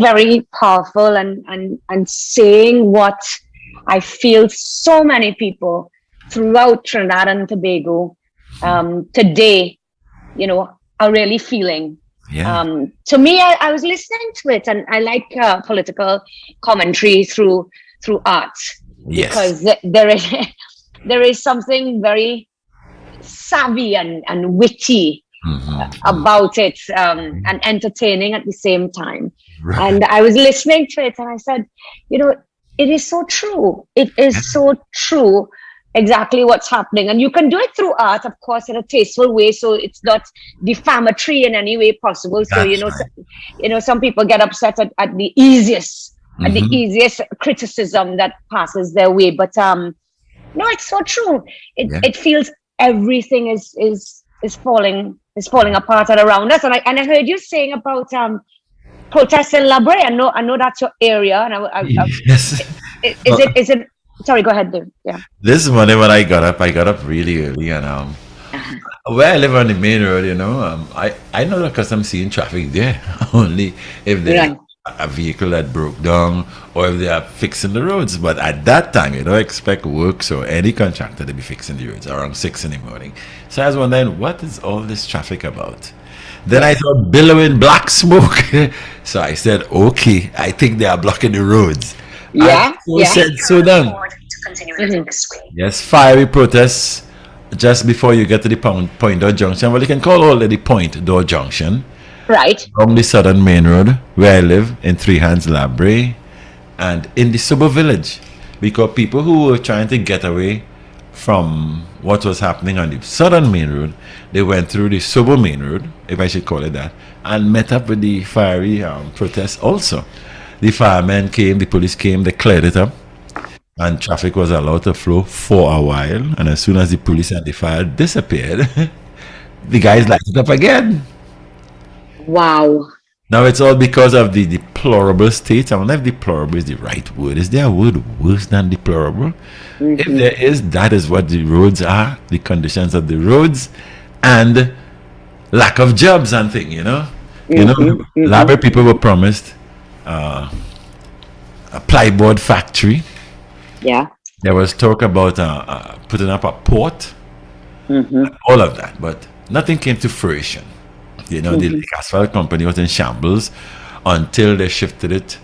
very powerful and saying what I feel so many people throughout Trinidad and Tobago today, are really feeling. Yeah. To me, I was listening to it, and I like political commentary through art, Yes. because there is something very savvy and witty about it, and entertaining at the same time. Right. And I was listening to it, and I said, it is so true. It is so true. Exactly what's happening, and you can do it through art, of course, in a tasteful way, so it's not defamatory in any way possible. So That's right. some people get upset at the easiest Hmm. criticism that passes their way, but no, it's so true. It Yeah. it feels everything is falling apart and around us. And I heard you saying about protests in La Brea. I know that's your area, and Yes. is it? Sorry, go ahead, Dave. Yeah. This morning when I got up really early, and Uh-huh. where I live on the main road, I know that because I'm seeing traffic there. Only if there's Right. a vehicle that broke down or if they are fixing the roads. But at that time, you don't expect works or any contractor to be fixing the roads around 6 in the morning. So I was wondering, what is all this traffic about? Then I Yes. saw billowing black smoke. So I said, okay, I think they are blocking the roads. And Yeah. so Yeah. said, so done. Mhm. Yes, fiery protests just before you get to the point door junction. Well, you can call all of the point door junction Right. along the southern main road where I live in Three Hands Labre and in the suburb village, because people who were trying to get away from what was happening on the southern main road, they went through the suburb main road, if I should call it that, and met up with the fiery protests also. The firemen came, the police came, they cleared it up, and traffic was allowed to flow for a while. And as soon as the police and the fire disappeared, the guys lighted it up again. Wow. Now it's all because of the deplorable state. I wonder if deplorable is the right word. Is there a word worse than deplorable? If Hmm. there is, that is what the roads are, the conditions of the roads, and lack of jobs and thing. Hmm. Hmm. Labor people were promised a plyboard factory. Yeah. There was talk about putting up a port, Hmm. all of that, but nothing came to fruition. The Hmm. asphalt company was in shambles until they shifted it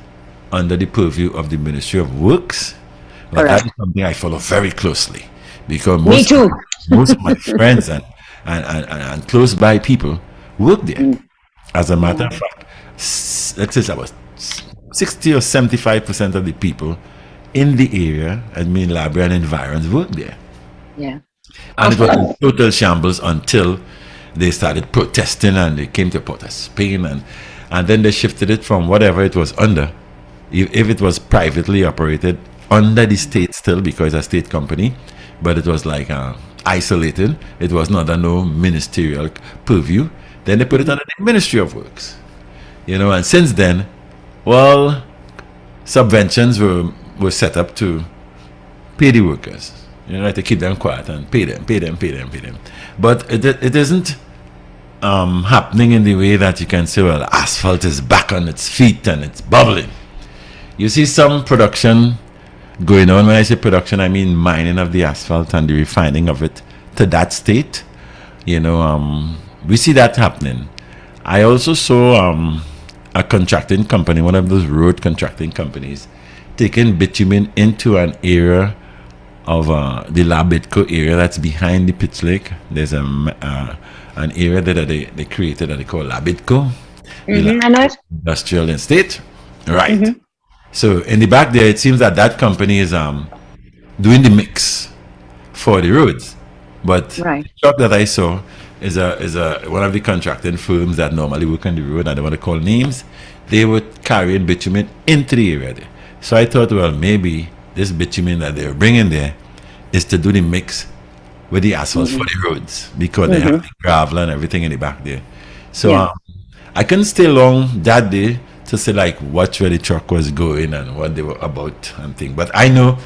under the purview of the Ministry of Works. But that Correct. is something I follow very closely because Me too. most of my friends and close by people work there. Mm. As a matter Yeah. of fact, let's say about 60 or 75% of the people in the area, I mean Labra and environs, work there. Yeah. And it was in total shambles until they started protesting and they came to Port of Spain, and then they shifted it from whatever it was under. If it was privately operated under the state still because it's a state company, but it was like isolated. It was not under no ministerial purview. Then they put it under the Ministry of Works. And since then, well, subventions were set up to pay the workers, to keep them quiet and pay them, pay them, pay them, pay them. But it isn't happening in the way that you can say, well, asphalt is back on its feet and it's bubbling. You see some production going on. When I say production, I mean mining of the asphalt and the refining of it to that state. We see that happening. I also saw a contracting company, one of those road contracting companies, taking bitumen into an area of the Labitco area that's behind the Pitch Lake. There's an area that they created that they call Labitco, the I know it. industrial estate. Right. Hmm. So in the back there, it seems that company is doing the mix for the roads. But the Right. truck that I saw is one of the contracting firms that normally work on the road. I don't want to call names. They were carrying bitumen into the area there. So I thought, well, maybe this bitumen that they're bringing there is to do the mix with the asphalt for the roads because they have the gravel and everything in the back there. So Yeah. I couldn't stay long that day to say like watch where the truck was going and what they were about and thing. But I know,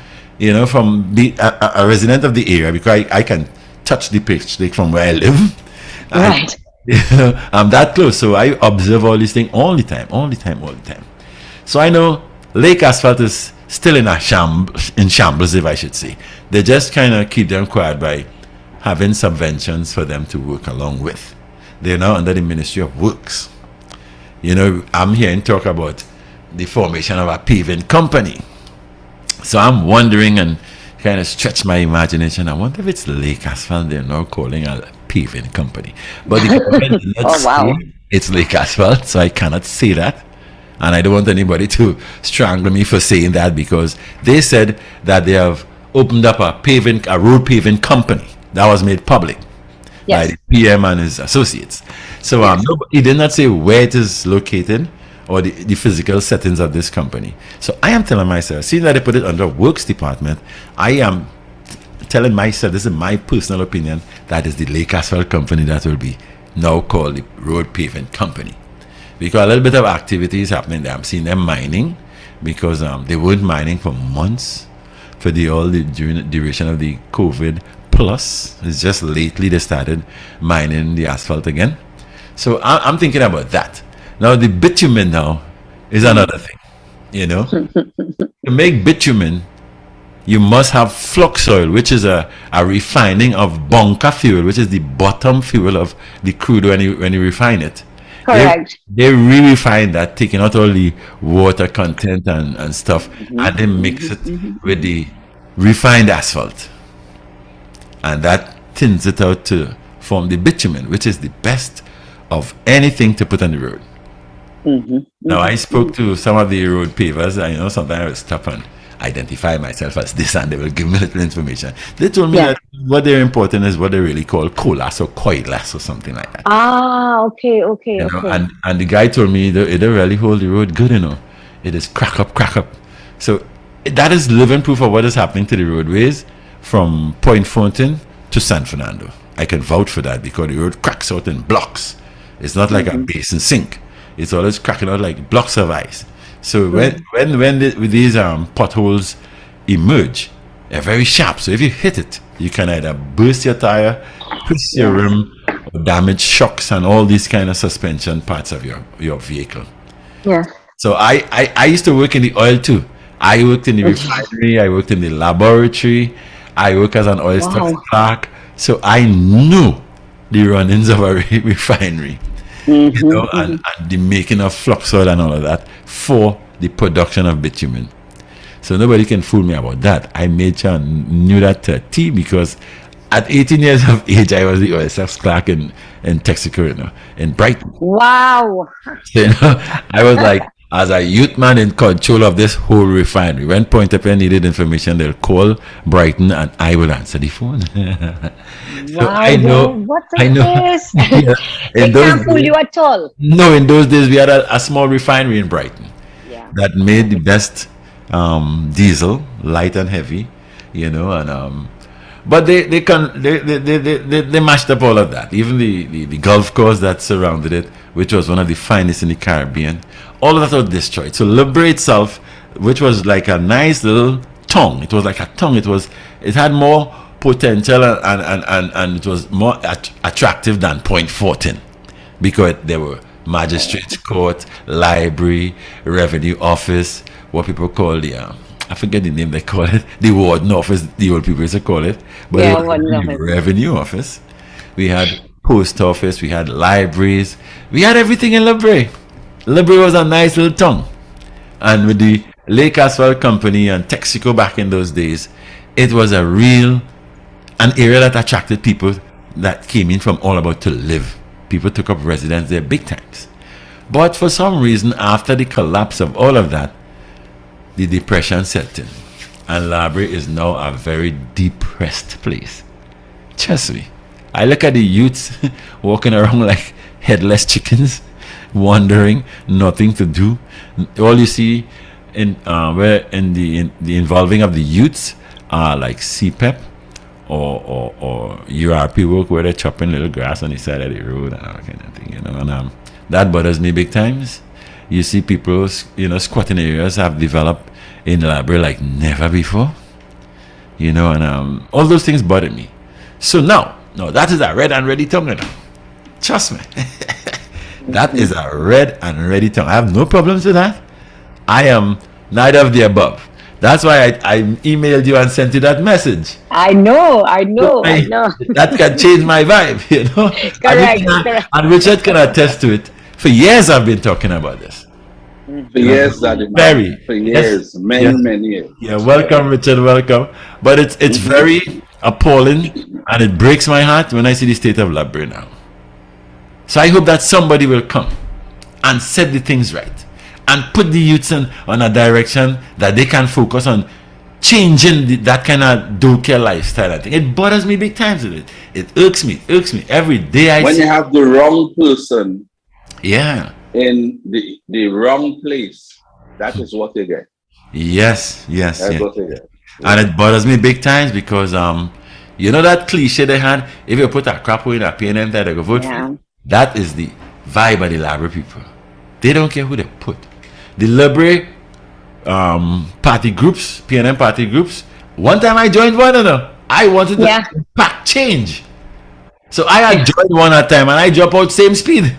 from a resident of the area because I can touch the pitch like from where I live. And, Right. I'm that close, so I observe all these things all the time, all the time, all the time. So I know Lake Asphalt is still in shambles, if I should say. They just kind of keep them quiet by having subventions for them to work along with. They're now under the Ministry of Works. You know, I'm hearing talk about the formation of a paving company. So I'm wondering and kind of stretch my imagination. I wonder if it's Lake Asphalt they're now calling a paving company. But the government did not say it's Lake Asphalt, so I cannot say that. And I don't want anybody to strangle me for saying that, because they said that they have opened up a road paving company that was made public by the PM and his associates. So he did not say where it is located or the physical settings of this company. So I am telling myself, seeing that they put it under Works Department, I am telling myself, this is my personal opinion, that is the Lake Asphalt company that will be now called the Road Paving Company. Because a little bit of activity is happening there. I'm seeing them mining, because they weren't mining for months for during the duration of the COVID plus. It's just lately they started mining the asphalt again. So I'm thinking about that. Now the bitumen now is another thing. You know, to make bitumen, you must have flux oil, which is a refining of bunker fuel, which is the bottom fuel of the crude when you refine it. Correct. They re-refine that, taking out all the water content and stuff, and then mix it with the refined asphalt. And that thins it out to form the bitumen, which is the best of anything to put on the road. Now, I spoke to some of the road pavers. I know sometimes I will stop and identify myself as this, and they will give me a little information. They told me that what they're important is what they really call colas or coilas or something like that. Okay. You know, and the guy told me it don't really hold the road good, you know. It is crack up. So that is living proof of what is happening to the roadways from Point Fountain to San Fernando. I can vouch for that, because the road cracks out in blocks. It's not like a basin sink. It's always cracking out like blocks of ice. So when these potholes emerge, they're very sharp. So if you hit it, you can either burst your tire, twist your rim, or damage shocks and all these kind of suspension parts of your vehicle. Yeah. So I used to work in the oil too. I worked in the refinery. I worked in the laboratory. I work as an oil stocks clerk. So I knew the runnings of a refinery. You know, and the making of flux oil and all of that for the production of bitumen. So nobody can fool me about that. I made sure and knew that to a T, because at 18 years of age, I was the OSF's clerk in Texaco, you know, in Brighton. Wow. So, you know, I was like, as a youth man in control of this whole refinery. When Point Up needed information, they'll call Brighton and I will answer the phone. So I know. This? They can't fool you at all. No, in those days we had a small refinery in Brighton that made the best diesel, light and heavy, you know, and but they mashed up all of that. Even the golf course that surrounded it, which was one of the finest in the Caribbean, all of that was destroyed. So Brea itself, which was like a nice little tongue, it was like a tongue. It had more potential and it was more attractive than Point Fortin, because there were magistrates court, library, revenue office, what people call the I forget the name they call it, the warden office, the old people used to call it, but it was the revenue office. We had post office, we had libraries, we had everything in Brea. Brea was a nice little town, and with the Lake Asphalt Company and Texaco back in those days, it was an area that attracted people that came in from all about to live. People took up residence there big times. But for some reason, after the collapse of all of that, the depression set in, and Brea is now a very depressed place. Trust me. I look at the youths walking around like headless chickens, wandering, nothing to do. All you see in the involving of the youths are like CPEP or URP work, where they're chopping little grass on the side of the road and all that kind of thing, you know. And that bothers me big times. You see people, you know, squatting areas have developed in Brea like never before, you know, and all those things bother me. So now that is a red and ready tongue, you know. Trust me. That is a red and ready tongue. I have no problems with that. I am neither of the above. That's why I emailed you and sent you that message. I know. So that can change my vibe, you know. Correct. Correct. And Richard can attest to it. For years I've been talking about this. For years, Daddy man. Very. For years, many years. Yeah, welcome, Richard. Welcome. But it's very appalling, and it breaks my heart when I see the state of Brea now. So I hope that somebody will come and set the things right and put the youths on a direction that they can focus on changing that kind of daycare lifestyle. I think it bothers me big times with it. It irks me every day. When you have the wrong person, yeah, in the wrong place, that is what you get. Yes. What you get. And it bothers me big times because you know that cliche they had, if you put a crap in a PNM that they go vote for you. That is the vibe of the Labra people. They don't care who they put. The Libre party groups, PNM party groups, one time I joined one of them. I wanted to impact change. So I had joined one at a time and I dropped out same speed.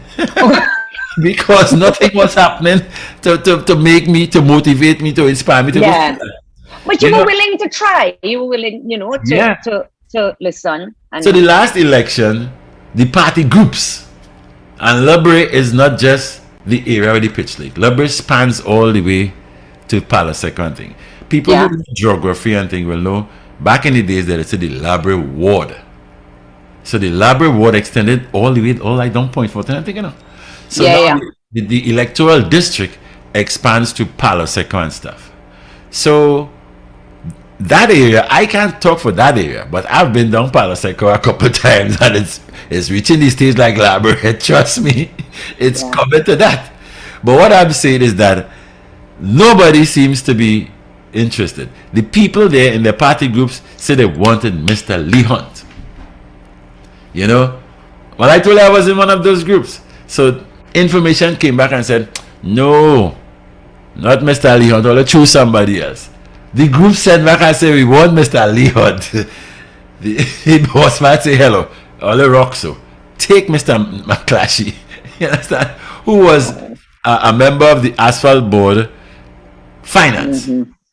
Because nothing was happening to make me, to motivate me, to inspire me to go. But you were willing to try. You were willing, to listen. And so the last election, the party groups, and Brea is not just the area of the pitch league. Brea spans all the way to Palaseco and thing. People who know geography and thing will know, back in the days there is the Brea ward. So the Brea ward extended all the way, all like down Point 14, I think, you know. So now the electoral district expands to Palaseco and stuff. So that area, I can't talk for that area, but I've been down Palaseco a couple of times and it's reaching the stage like Brea. Trust me, it's coming to that. But what I'm saying is that nobody seems to be interested. The people there in the party groups say they wanted Mr. Lee Hunt. You know? Well, I told you I was in one of those groups. So information came back and said, no, not Mr. Lee Hunt, or choose somebody else. The group sent back and said, we want Mr. Lee Hunt. The boss might say, hello, all rock so. Take Mr. McClashy, you understand? Who was a member of the Asphalt board finance.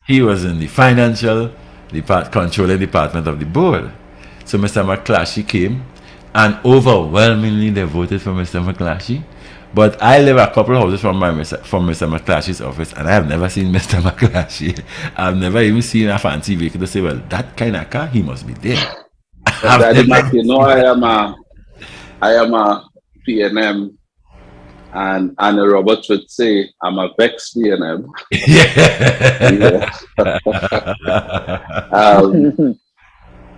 He was in the financial controlling department of the board. So Mr. McClashy came and overwhelmingly they voted for Mr. McClashy. But I live a couple of houses from Mr. McClashy's office, and I have never seen Mr. McClashy. I've never even seen a fancy vehicle to say, well, that kind of car, he must be there. You know, I am a PNM, and Robert would say, I'm a Vex PNM.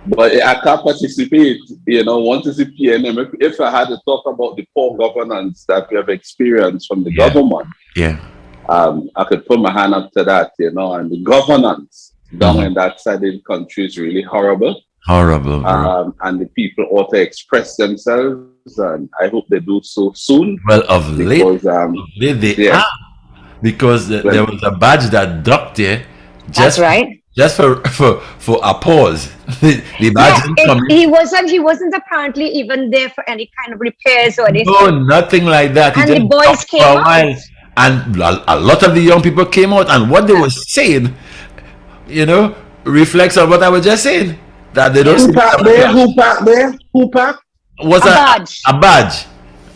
But I can't participate, want to see PNM. If I had to talk about the poor governance that we have experienced from the government, I could put my hand up to that, and the governance down in that side of the country is really horrible. Horrible. And the people ought to express themselves, and I hope they do so soon. Well, of late, they are. Because there was a badge that docked there. That's right. Just for a pause. The badge he wasn't apparently even there for any kind of repairs or anything. No, nothing like that. And the boys came out. And a lot of the young people came out, and what they were saying, reflects on what I was just saying. That they don't Who packed there? Who packed? Was a badge.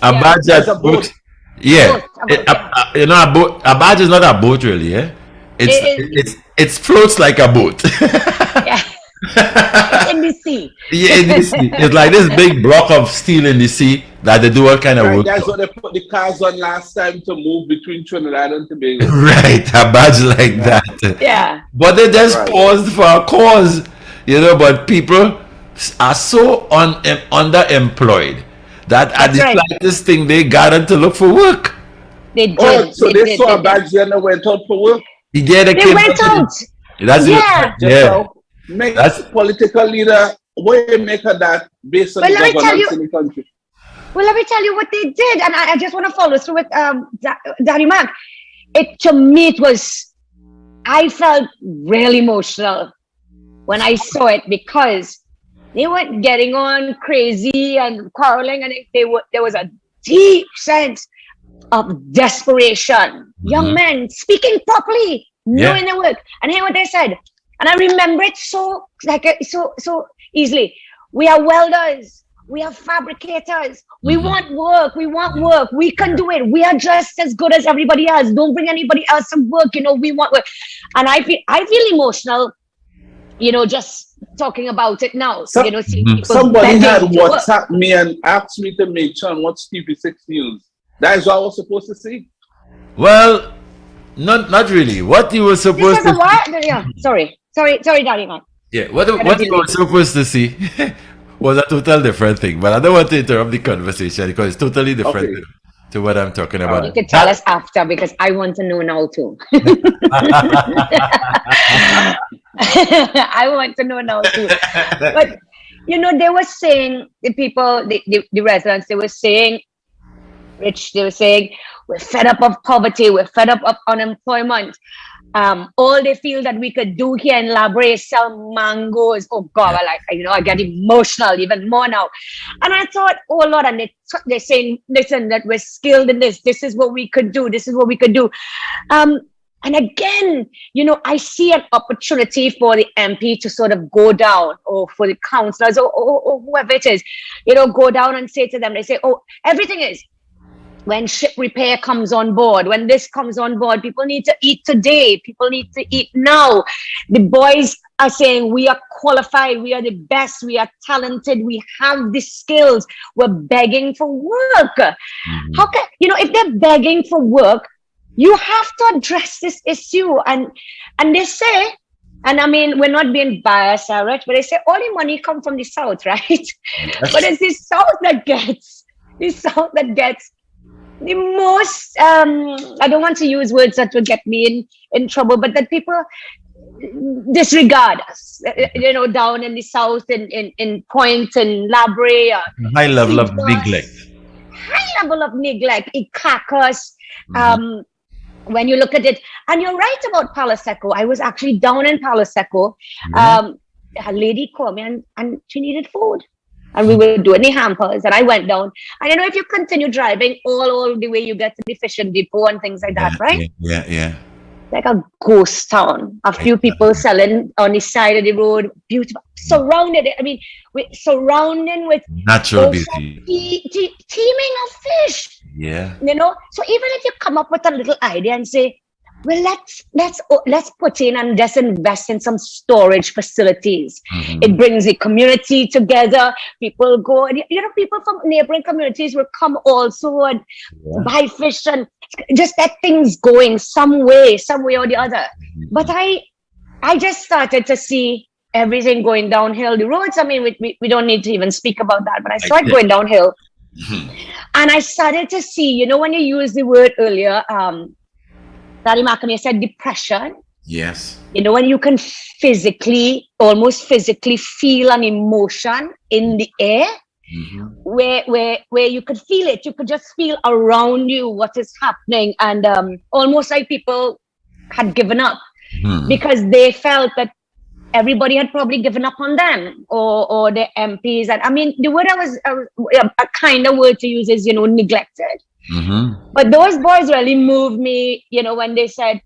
A badge that books. Yeah. A badge is not a boat really, yeah? It floats like a boat. Yeah. It's in the sea. Yeah, in the sea. It's like this big block of steel in the sea that they do all kind of work. That's what they put the cars on last time to move between Trinidad and Tobago. Right, a badge like that. Yeah. But they just paused for a cause, but people are so underemployed that at the slightest thing they gathered to look for work. They did. So they saw a badge and they went out for work. Yeah, they went out. That's political leader. What do you make of that based on the governance in the country? Well, let me tell you what they did, and I just want to follow through with Daddy Mac. To me, I felt really emotional when I saw it because they weren't getting on crazy and quarreling, and there was a deep sense of desperation. Young men speaking properly, knowing their work. And hear what they said. And I remember it so easily. We are welders. We are fabricators. We want work. We want work. We can do it. We are just as good as everybody else. Don't bring anybody else to work. We want work. And I feel emotional, just talking about it now. Seeing people somebody had WhatsApp me and asked me to make sure what Stevie 6 News. That is what I was supposed to see. Well, not really. What you were supposed to see. Yeah, sorry, Daddy man. Yeah, what you were supposed to see was a total different thing. But I don't want to interrupt the conversation because it's totally different to what I'm talking about. You can tell us after because I want to know now too. I want to know now too. But they were saying, the people, the residents, they were saying, Rich, they were saying, we're fed up of poverty, we're fed up of unemployment. All they feel that we could do here in Brea is sell mangoes. Oh God, I get emotional even more now. And I thought, oh Lord, and they're saying, listen, that we're skilled in this. This is what we could do. This is what we could do. And again, I see an opportunity for the MP to sort of go down, or for the councillors or whoever it is, go down and say to them, they say, oh, everything is. When ship repair comes on board, when this comes on board, people need to eat today. People need to eat now. The boys are saying, we are qualified. We are the best. We are talented. We have the skills. We're begging for work. How can, if they're begging for work, you have to address this issue. And they say, and I mean, we're not being biased, Rich, but they say all the money comes from the South, right? Yes. But it's the South that gets the most, I don't want to use words that will get me in trouble, but that people disregard us, down in the South, in Point and Brea. High level of neglect. High level of neglect. It cracks us. When you look at it, and you're right about Palo Seco. I was actually down in Palo Seco. A lady called me and she needed food. And we were doing the hampers, and I went down. And if you continue driving all the way, you get to the fishing depot and things like that, right? Yeah. Like a ghost town. A few people selling on the side of the road. Beautiful. Surrounded. I mean, we're surrounding with natural beauty. Teeming of fish. Yeah. So even if you come up with a little idea and say, well, let's put in and just invest in some storage facilities. It brings the community together. People go, people from neighboring communities will come also and buy fish and just get things going some way or the other. But I just started to see everything going downhill. The roads, I mean, we don't need to even speak about that, but I started going downhill. And I started to see, when you used the word earlier, Daddy Malcolm said depression. Yes. When you can almost physically feel an emotion in the air, where you could feel it. You could just feel around you what is happening. And almost like people had given up because they felt that everybody had probably given up on them or their MPs. And I mean, the word a kind of word to use is, neglected. But those boys really moved me, when they said,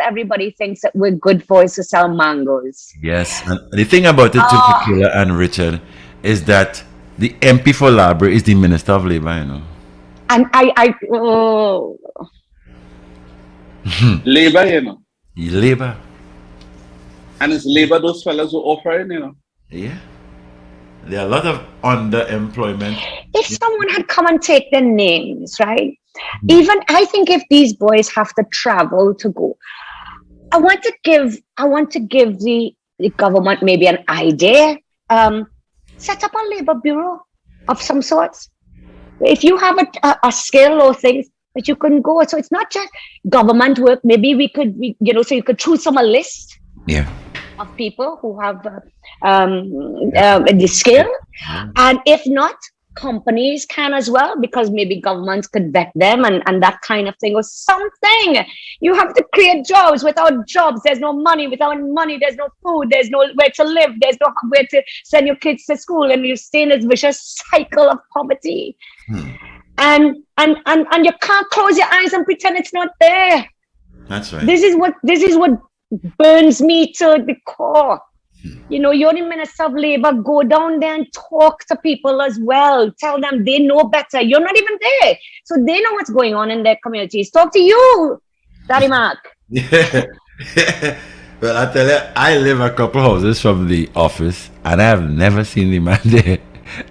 everybody thinks that we're good for is to sell mangoes. Yes. And the thing about it, too, Mickela and Richard, is that the MP for Brea is the Minister of Labour, And Labour, Labour. And it's Labour those fellas who offer it, Yeah. There are a lot of underemployment. If someone had come and take their names, right? Even I think if these boys have to travel to go, I want to give the government maybe an idea. Set up a labor bureau of some sorts. If you have a skill or things that you can go, so it's not just government work. Maybe so you could choose from a list. Yeah. Of people who have the skill, and if not, companies can as well, because maybe governments could vet them and that kind of thing or something. You have to create jobs. Without jobs, there's no money. Without money, there's no food. There's no where to live. There's no where to send your kids to school, and you stay in this vicious cycle of poverty. and you can't close your eyes and pretend it's not there. That's right. This is what burns me to the core. You know, you're the Minister of Labor. Go down there and talk to people as well. Tell them they know better. You're not even there, so they know what's going on in their communities. Talk to you, Daddy Mark. Yeah. Well, I tell you, I live a couple houses from the office, and I have never seen the man there.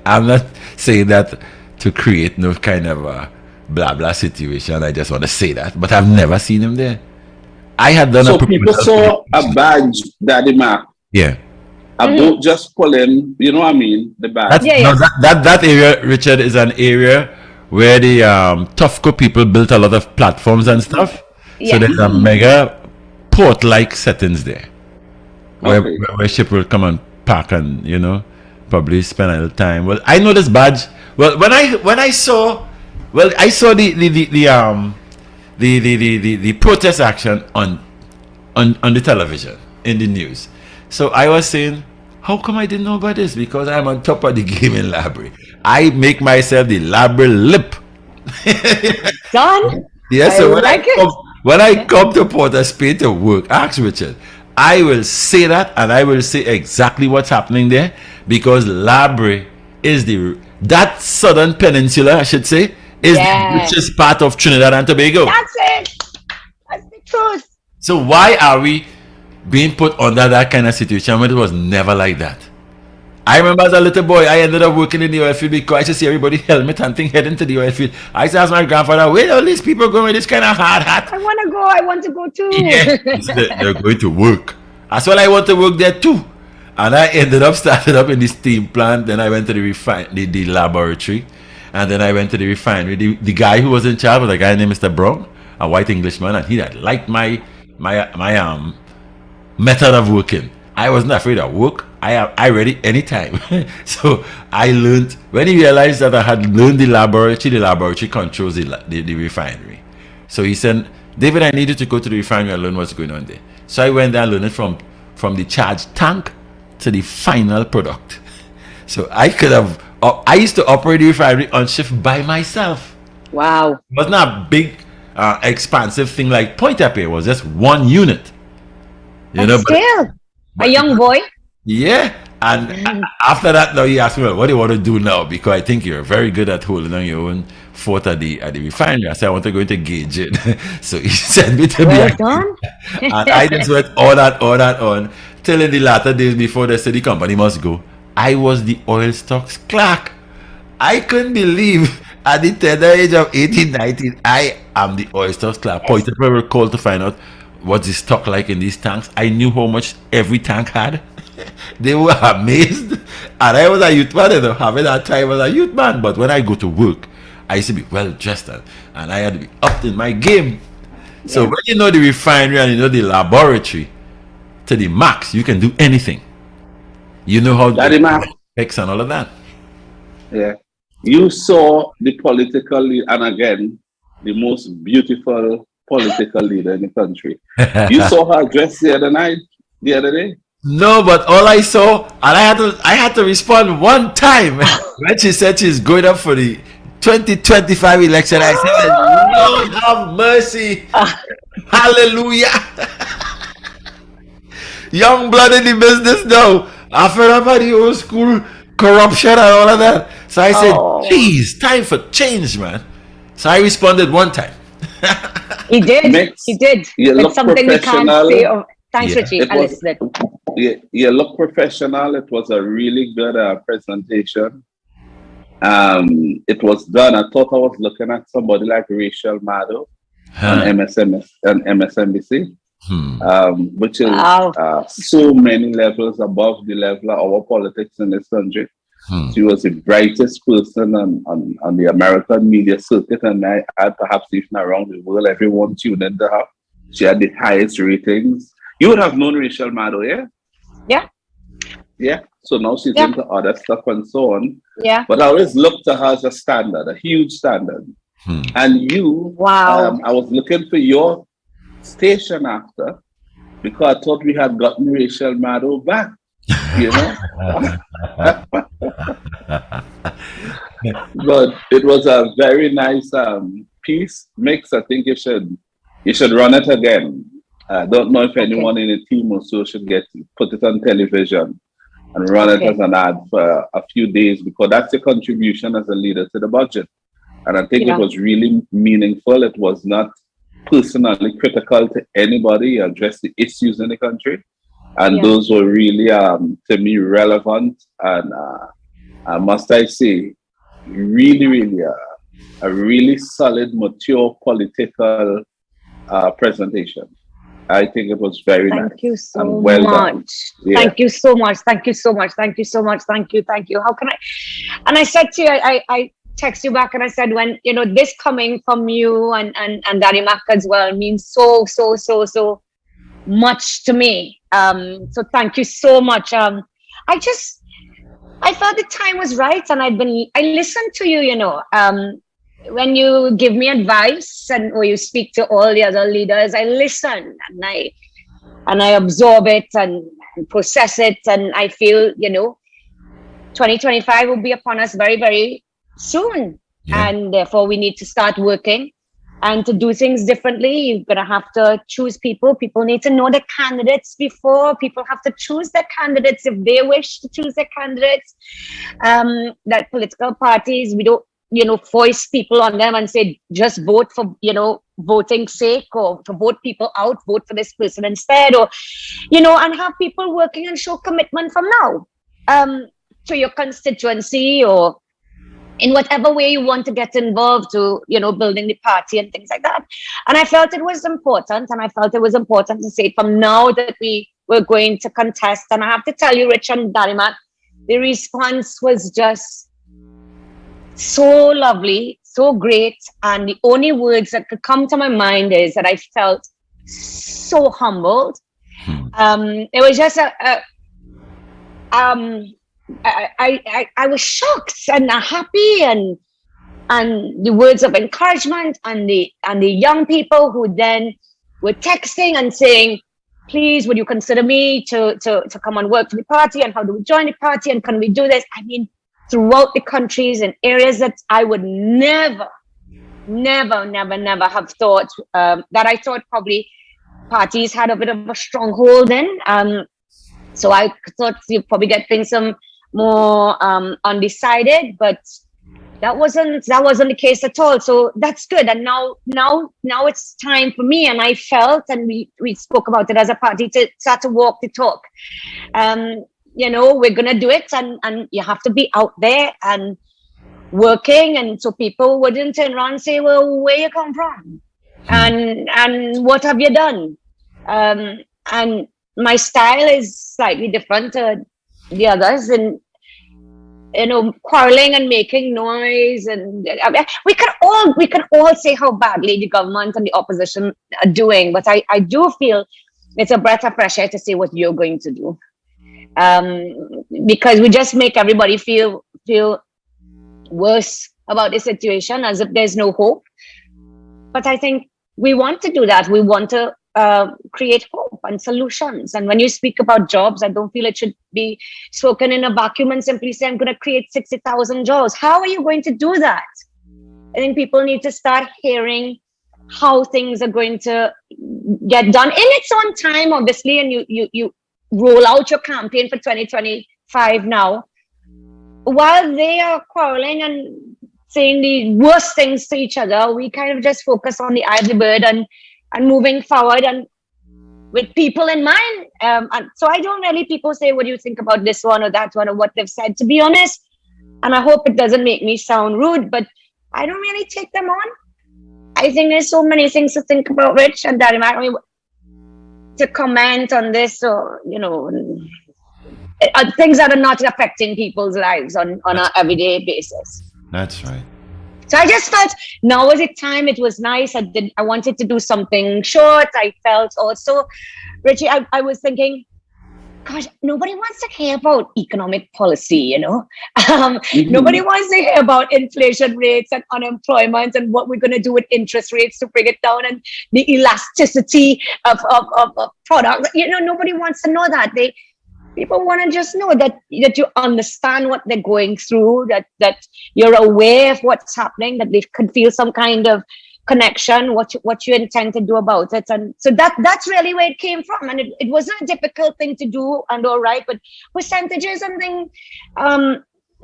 I'm not saying that to create no kind of a blah blah situation. I just want to say that, but I've never seen him there. I had done so people saw a badge, Daddy Mark. Yeah. A boat just pulling, you know what I mean? The badge. No, that area, Richard, is an area where the Tufco people built a lot of platforms and stuff. Yeah. So there's a mega port-like settings there, where ship will come and park and, you know, probably spend a little time. Well, I know this badge. Well, when I saw the protest action on the television in the news. So I was saying, how come I didn't know about this? Because I'm on top of the game in library. I make myself the library lip. Done. Yes. So when I come to Port of Spain to work, ask Richard, I will say that, and I will say exactly what's happening there, because library is that southern peninsula, I should say, is the richest part of Trinidad and Tobago. That's it. That's the truth. So why are we being put under that kind of situation when it was never like that? I remember as a little boy, I ended up working in the oil field because I used to see everybody helmet and thing heading to the oil field. I used to ask my grandfather, where all these people going with this kind of hard hat? I want to go too. Yeah. So they're going to work. As well, I want to work there too. And I started up in the steam plant. Then I went to the laboratory. And then I went to the refinery. The guy who was in charge was a guy named Mr. Brown, a white Englishman, and he had liked my method of working. I wasn't afraid of work. I ready anytime. So I learned, when he realized that I had learned the laboratory controls the refinery. So he said, David, I needed to go to the refinery and learn what's going on there. So I went there and learned it from the charged tank to the final product. So I used to operate the refinery on shift by myself. Wow. It wasn't a big expansive thing like Point Up. It was just one unit. But still, a young boy. Yeah. And after that, now he asked me, well, what do you want to do now? Because I think you're very good at holding on your own fort at the refinery. I said, I want to go into gauge it. So he sent me to well done. And I just went on till in the latter days before they said the company must go. I was the oil stocks clerk. I couldn't believe at the tender age of 18, 19, I am the oil stocks clerk. Point we were called to find out what's the stock like in these tanks. I knew how much every tank had. They were amazed. And I was a youth man, having that time as a youth man. But when I go to work, I used to be well dressed and I had to be up in my game. So when you know the refinery and you know the laboratory to the max, you can do anything. You know how to fix and all of that. Yeah. You saw the political and again, the most beautiful political leader in the country. You saw her dress the other day? No, but all I saw, and I had to respond one time when she said she's going up for the 2025 election. I said, Lord have mercy. Hallelujah. Young blood in the business now. After about the old school corruption and all of that. So I said, geez, time for change, man. So I responded one time. He did. He did. It's something you can't say. Thanks, Richie. You look professional. It was a really good presentation. It was done. I thought I was looking at somebody like Rachel Maddow on MSNBC. Which is so many levels above the level of our politics in this country. She was the brightest person on the American media circuit, and perhaps even around the world, everyone tuned into her. She had the highest ratings. You would have known Rachel Maddow, yeah? Yeah. Yeah. So now she's into other stuff and so on. Yeah. But I always looked to her as a standard, a huge standard. And you, I was looking for your station after, because I thought we had gotten Rachel Maddow back, you know. But it was a very nice piece mix. I think you should run it again. I don't know if anyone in the team or so should put it on television and run it as an ad for a few days, because that's your contribution as a leader to the budget. And I think it was really meaningful. It was not personally critical to anybody. Addressed the issues in the country, and those were really, to me, relevant. And must I say, really, a really solid, mature political presentation. I think it was very nice. Thank you so much. Yeah. Thank you so much. Thank you so much. Thank you so much. Thank you. How can I? And I said to you, I text you back and I said, when, this coming from you and Daddy Mac as well means so much to me. So thank you so much. I felt the time was right, and I listened to you, when you give me advice or you speak to all the other leaders, I listen and I absorb it and process it. And I feel, 2025 will be upon us very, very soon. Yeah. And therefore we need to start working and to do things differently. You're going to have to choose people. People need to know the candidates before. People have to choose their candidates if they wish to choose their candidates. That political parties, we don't, voice people on them and say, just vote for, voting sake, or to vote people out, vote for this person instead, or, and have people working and show commitment from now to your constituency, or in whatever way you want to get involved to, building the party and things like that. And I felt it was important, to say from now that we were going to contest. And I have to tell you, Rich and Darimat, the response was just so lovely, so great. And the only words that could come to my mind is that I felt so humbled. It was just I was shocked and happy, and the words of encouragement, and the young people who then were texting and saying, please, would you consider me to come and work for the party, and how do we join the party, and can we do this? I mean, throughout the countries and areas that I would never have thought, that I thought probably parties had a bit of a stronghold in. So I thought you'd probably get things some more undecided, but that wasn't the case at all. So that's good. And now it's time for me. And I felt, and we spoke about it as a party, to start to walk the talk. We're gonna do it, and you have to be out there and working, and so people wouldn't turn around and say, well, where you come from, and what have you done? And my style is slightly different to the others, and quarreling and making noise, and we can all say how badly the government and the opposition are doing, but I do feel it's a breath of fresh air to say what you're going to do. Because we just make everybody feel worse about the situation, as if there's no hope. But I think we want to do that. We want to create hope and solutions. And when you speak about jobs, I don't feel it should be spoken in a vacuum and simply say, I'm going to create 60,000 jobs. How are you going to do that? I think people need to start hearing how things are going to get done in its own time, obviously, and you roll out your campaign for 2025 now, while they are quarreling and saying the worst things to each other. We kind of just focus on the eye of the bird and moving forward, and with people in mind. And so I don't really, people say, what do you think about this one or that one or what they've said, to be honest, and I hope it doesn't make me sound rude, but I don't really take them on. I think there's so many things to think about, Rich and Daddy Mac. I mean, to comment on this, or things that are not affecting people's lives on an everyday basis. That's right. So I just felt now was the time. It was nice. I wanted to do something short. I felt also, Richie, I was thinking, gosh, nobody wants to hear about economic policy, Nobody wants to hear about inflation rates and unemployment and what we're going to do with interest rates to bring it down, and the elasticity of products. Nobody wants to know that. people want to just know that you understand what they're going through, that you're aware of what's happening, that they could feel some kind of connection, what you intend to do about it. And so that's really where it came from. And it wasn't a difficult thing to do and all right, but percentages and things,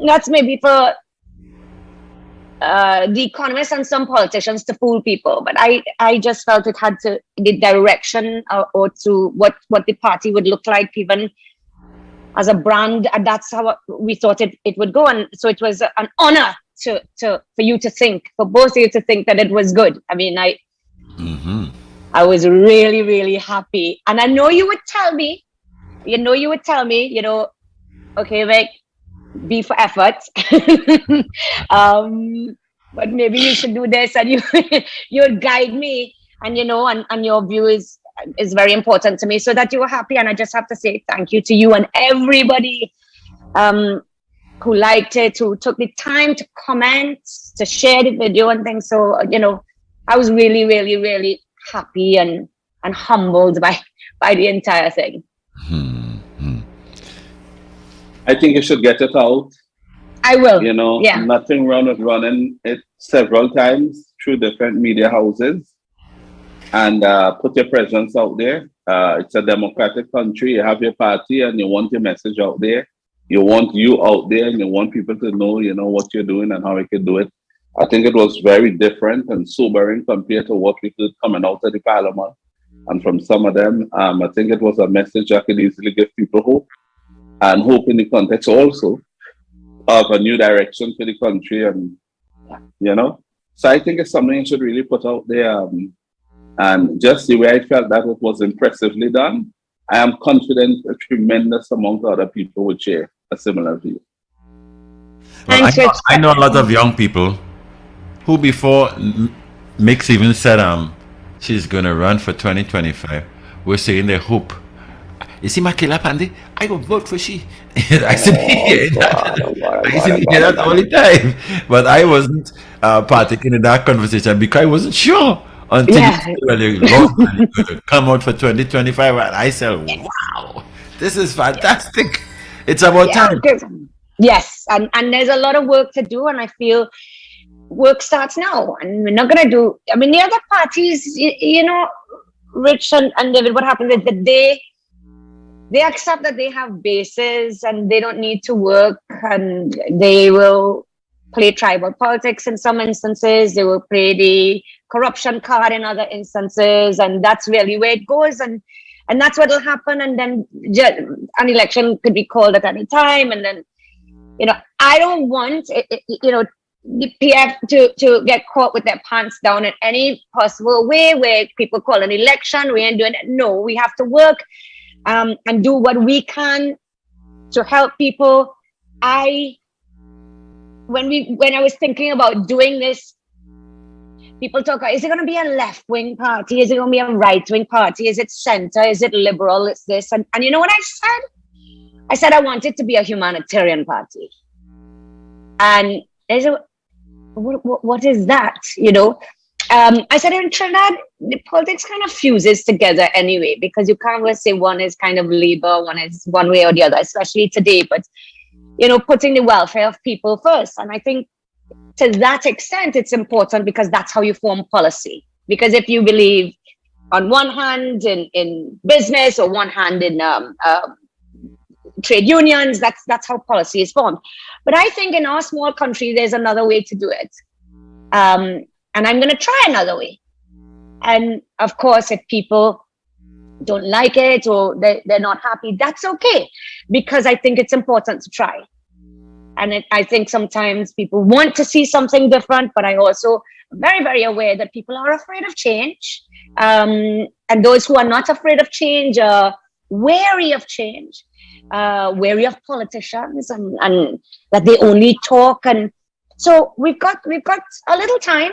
that's maybe for the economists and some politicians to fool people. But I just felt it had to, the direction or to what the party would look like, even as a brand, and that's how we thought it would go. And so it was an honor for you to think, for both of you to think that it was good. I mean, I was really, really happy. And I know you would tell me, okay, Vic, B for effort. But maybe you should do this, and you would guide me, and and your view is very important to me, so that you were happy. And I just have to say thank you to you and everybody who liked it, who took the time to comment, to share the video and things. So I was really, really, really happy and humbled by the entire thing. I think you should get it out. I will. Nothing wrong with running it several times through different media houses and put your presence out there. It's a democratic country. You have your party and you want your message out there. You want you out there and you want people to know, what you're doing and how you can do it. I think it was very different and sobering compared to what we could coming out of the parliament. And from some of them, I think it was a message I could easily give people hope, and hope in the context also of a new direction for the country. And so I think it's something you should really put out there. And just the way I felt that it was impressively done, I am confident a tremendous amount of other people would share a similar view. Well, I know a lot of young people who, before Mix even said she's going to run for 2025, were saying they hope. You see Mickela Panday? I will vote for she. I used to hear that all the time. But I wasn't partaking in that conversation because I wasn't sure until you come out for 2025. And I said, wow, this is fantastic. It's about time. Yes, and there's a lot of work to do, and I feel work starts now. And we're not going to do, the other parties, Rich and David, what happens is that they accept that they have bases and they don't need to work, and they will play tribal politics in some instances. They will play the corruption card in other instances, and that's really where it goes. And that's what will happen. And then an election could be called at any time. And then, I don't want, the PF to get caught with their pants down in any possible way where people call an election. We ain't doing it. No, we have to work and do what we can to help people. When I was thinking about doing this, people talk about, is it going to be a left-wing party? Is it going to be a right-wing party? Is it center? Is it liberal? It's this. And you know what I said? I said I want it to be a humanitarian party. And I said, what is that? I said in Trinidad, the politics kind of fuses together anyway, because you can't really say one is kind of labor, one is one way or the other, especially today. But, putting the welfare of people first. And I think to that extent, it's important because that's how you form policy. Because if you believe on one hand in business or one hand in trade unions, that's how policy is formed. But I think in our small country, there's another way to do it. And I'm going to try another way. And of course, if people don't like it or they're not happy, that's okay. Because I think it's important to try. And I think sometimes people want to see something different, but I also am very, very aware that people are afraid of change. And those who are not afraid of change are wary of change, wary of politicians and that they only talk. And so we've got a little time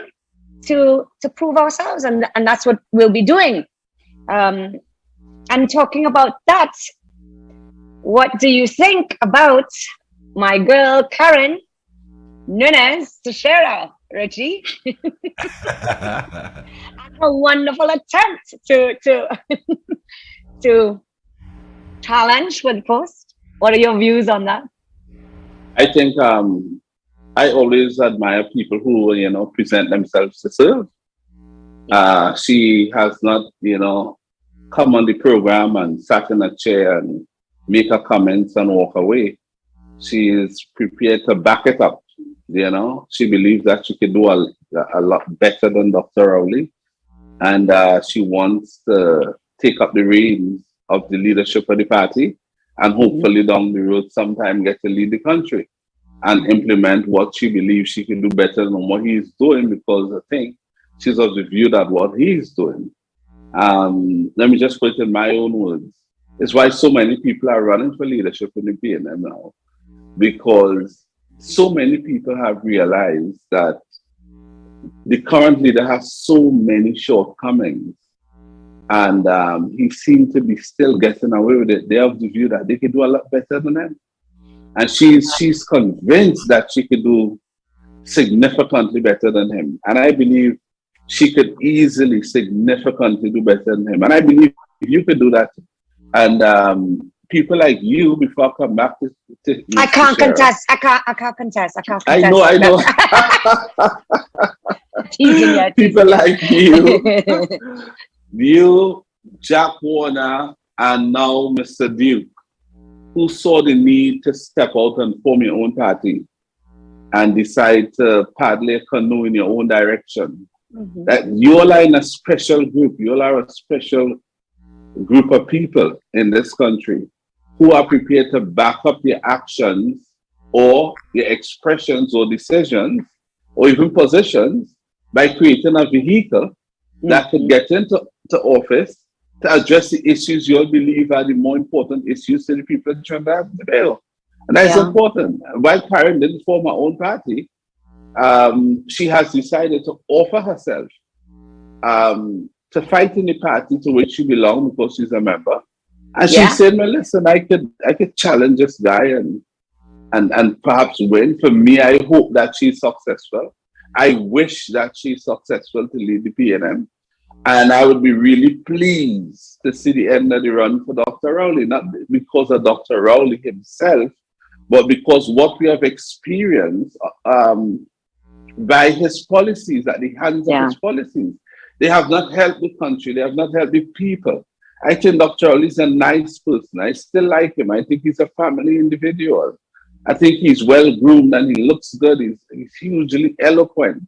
to prove ourselves, and that's what we'll be doing. And talking about that, what do you think about my girl Karen Nunes Teixeira, Richie? And her wonderful attempt to challenge for the post. What are your views on that? I think I always admire people who, present themselves to serve. She has not, come on the program and sat in a chair and make her comments and walk away. She is prepared to back it up. She believes that she can do a lot better than Dr. Rowley. And she wants to take up the reins of the leadership of the party and hopefully down the road sometime get to lead the country and implement what she believes she can do better than what he's doing, because I think she's of the view that what he's doing, let me just put it in my own words, it's why so many people are running for leadership in the PNM now, because so many people have realized that the current leader has so many shortcomings, and he seemed to be still getting away with it. They have the view that they can do a lot better than him. And she's convinced that she could do significantly better than him. And I believe she could easily, significantly do better than him. And I believe you could do that. And people like you, before I come back to I can't contest. I can't contest. I know. People like you, Jack Warner, and now Mr. Duke, who saw the need to step out and form your own party and decide to paddle a canoe in your own direction. That you all are in a special group. You all are a special group of people in this country who are prepared to back up your actions or your expressions or decisions or even positions by creating a vehicle that could get into office to address the issues you all believe are the more important issues to the people in Trinidad and Tobago. And that's important. While Karen didn't form her own party, she has decided to offer herself to fight in the party to which she belongs because she's a member. And she said, well, listen, I could challenge this guy and perhaps win. For me, I hope that she's successful. I wish that she's successful to lead the PNM. And I would be really pleased to see the end of the run for Dr. Rowley, not because of Dr. Rowley himself, but because what we have experienced by his policies, at the hands of his policies, they have not helped the country, they have not helped the people. I think Dr. Rowley is a nice person. I still like him. I think he's a family individual. I think he's well groomed and he looks good. He's hugely eloquent.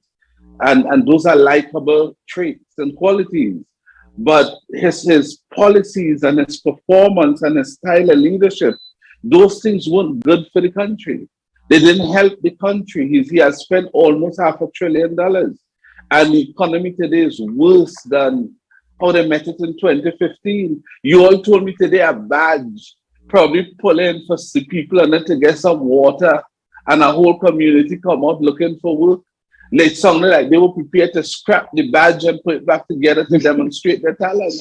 And those are likable traits and qualities. But his policies and his performance and his style of leadership, those things weren't good for the country. They didn't help the country. He has spent almost $500 billion. And the economy today is worse than how they met it in 2015. You all told me today a badge probably pull in for the people and then to get some water and a whole community come out looking for work. It sounded like they were prepared to scrap the badge and put it back together to demonstrate their talent.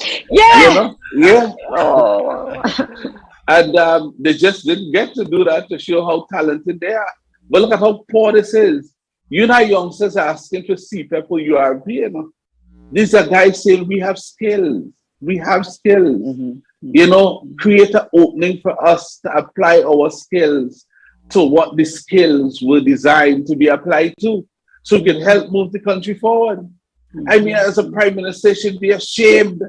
And they just didn't get to do that to show how talented they are. But look at how poor this is. You know, youngsters are asking for CPEP or URP. These are guys saying we have skills. We have skills. Create an opening for us to apply our skills to what the skills were designed to be applied to, so we can help move the country forward. I mean, as a prime minister, should be ashamed.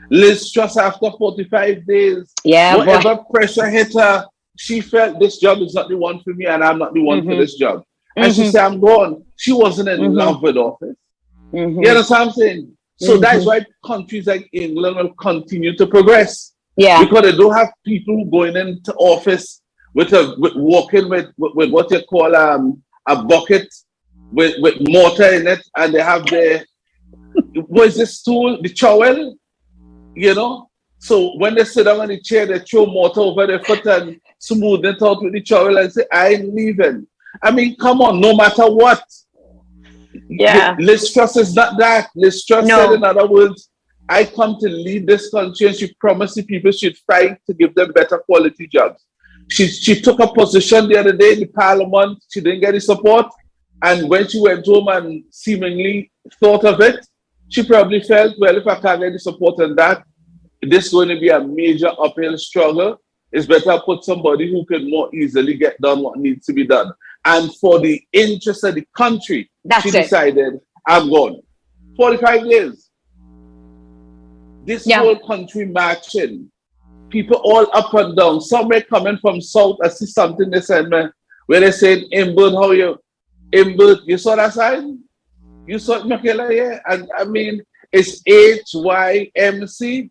Liz Truss, after 45 days, whatever pressure hit her, she felt this job is not the one for me and I'm not the one for this job. And she said, I'm gone. She wasn't in love with office. You understand what I'm saying? So that's why countries like England will continue to progress. Because they don't have people going into office walking with what you call a bucket with mortar in it, and they have what is this tool? The trowel, So when they sit down on the chair, they throw mortar over their foot and smooth it out with the trowel and say, I'm leaving. I mean, come on, no matter what. Liz Truss is not that. Liz Truss said, in other words, I come to lead this country, and she promised the people she'd fight to give them better quality jobs. She took a position the other day in the parliament. She didn't get the support. And when she went home and seemingly thought of it, she probably felt, well, if I can't get the support on that, this is going to be a major uphill struggle It's better put somebody who can more easily get done what needs to be done. And for the interest of the country, she decided, I'm gone. 45 years. This whole country marching. People all up and down. Somewhere coming from south, I see something they said, man, where they said, Imbud, how you? Imbud, you saw that sign? You saw it, Mickela, yeah? And I mean, it's HYMC.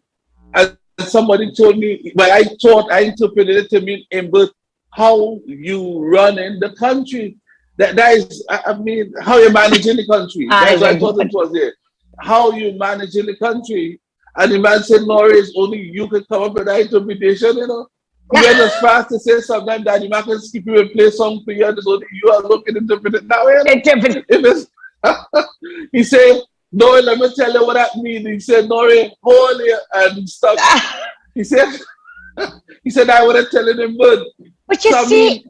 And somebody told me, but I thought I interpreted it to mean Imbud, how you run in the country. That is, I mean, how you managing the country. That's what I thought it was there. How you managing the country. And the man said, Noray, it's only you can come up with that interpretation, you know. You went as fast to say sometimes that the man can skip you and play song for you, and it's only you are looking to interpret it now. He said, Noray, let me tell you what that means. He said, Noray, hold it and stuff. He said, I would have telling him, but you see,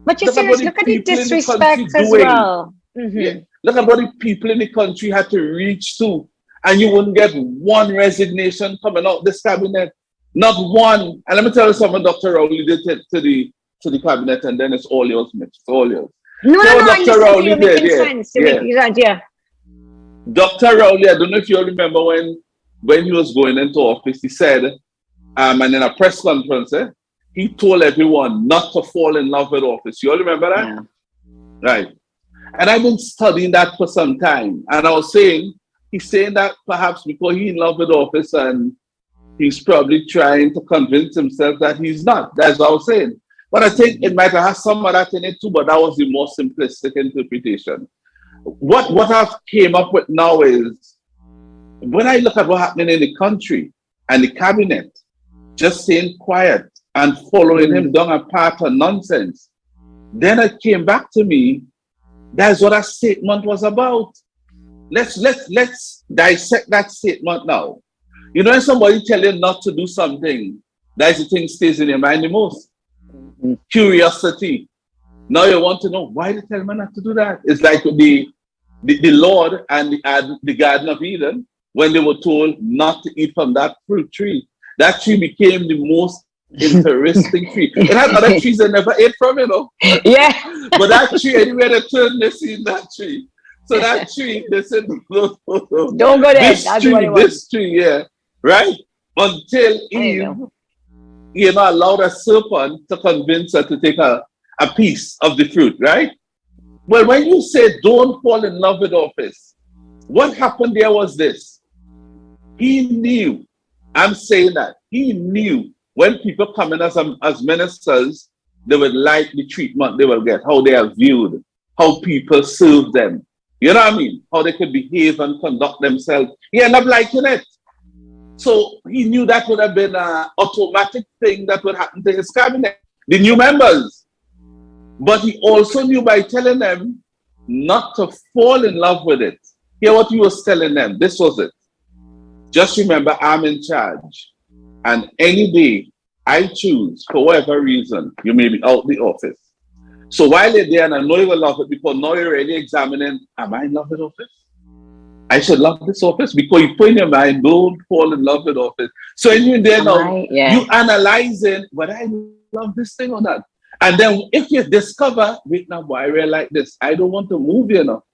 look at the disrespect as well. Yeah. Look at what the people in the country had to reach to. And you wouldn't get one resignation coming out this cabinet. Not one. And let me tell you something Dr. Rowley did to the cabinet, and then it's all yours, Mitch. It's all yours. No, Dr. Rowley did, Dr. Rowley, I don't know if you remember when he was going into office, he said, and in a press conference, he told everyone not to fall in love with office. You all remember that? Yeah. Right. And I've been studying that for some time. And I was saying, he's saying that perhaps because he's in love with office and he's probably trying to convince himself that he's not. That's what I was saying. But I think it might have some of that in it too, but that was the more simplistic interpretation. What I've came up with now is, when I look at what's happening in the country and the cabinet, just staying quiet and following him down a path of nonsense, then it came back to me, that's what that statement was about. Let's dissect that statement now. You know, when somebody tell you not to do something, that's the thing stays in your mind the most. Curiosity. Now you want to know, why they tell me not to do that? It's like the Lord and the Garden of Eden, when they were told not to eat from that fruit tree. That tree became the most interesting tree. It had other trees they never ate from, you know. Yeah. But that tree, anywhere they turned, they seen that tree. So that tree, they said, no, don't go there. This tree, yeah. Right? Until Eve, allowed a serpent to convince her to take a piece of the fruit, right? Well, when you say don't fall in love with office, what happened there was this. He knew, I'm saying that, he knew when people come in as ministers, they would like the treatment they will get, how they are viewed, how people serve them. You know what I mean? How they could behave and conduct themselves. He ended up liking it. So he knew that would have been an automatic thing that would happen to his cabinet, the new members. But he also knew by telling them not to fall in love with it. Hear what he was telling them. This was it. Just remember, I'm in charge. And any day I choose, for whatever reason, you may be out the office. So while you're there, and I know you will love it, because now you're already examining, am I in love with office? I should love this office, because you put in your mind, don't fall in love with office. So when you're there now, you analyzing whether I love this thing or not. And then if you discover, wait now, boy, I really like this. I don't want to move, you know.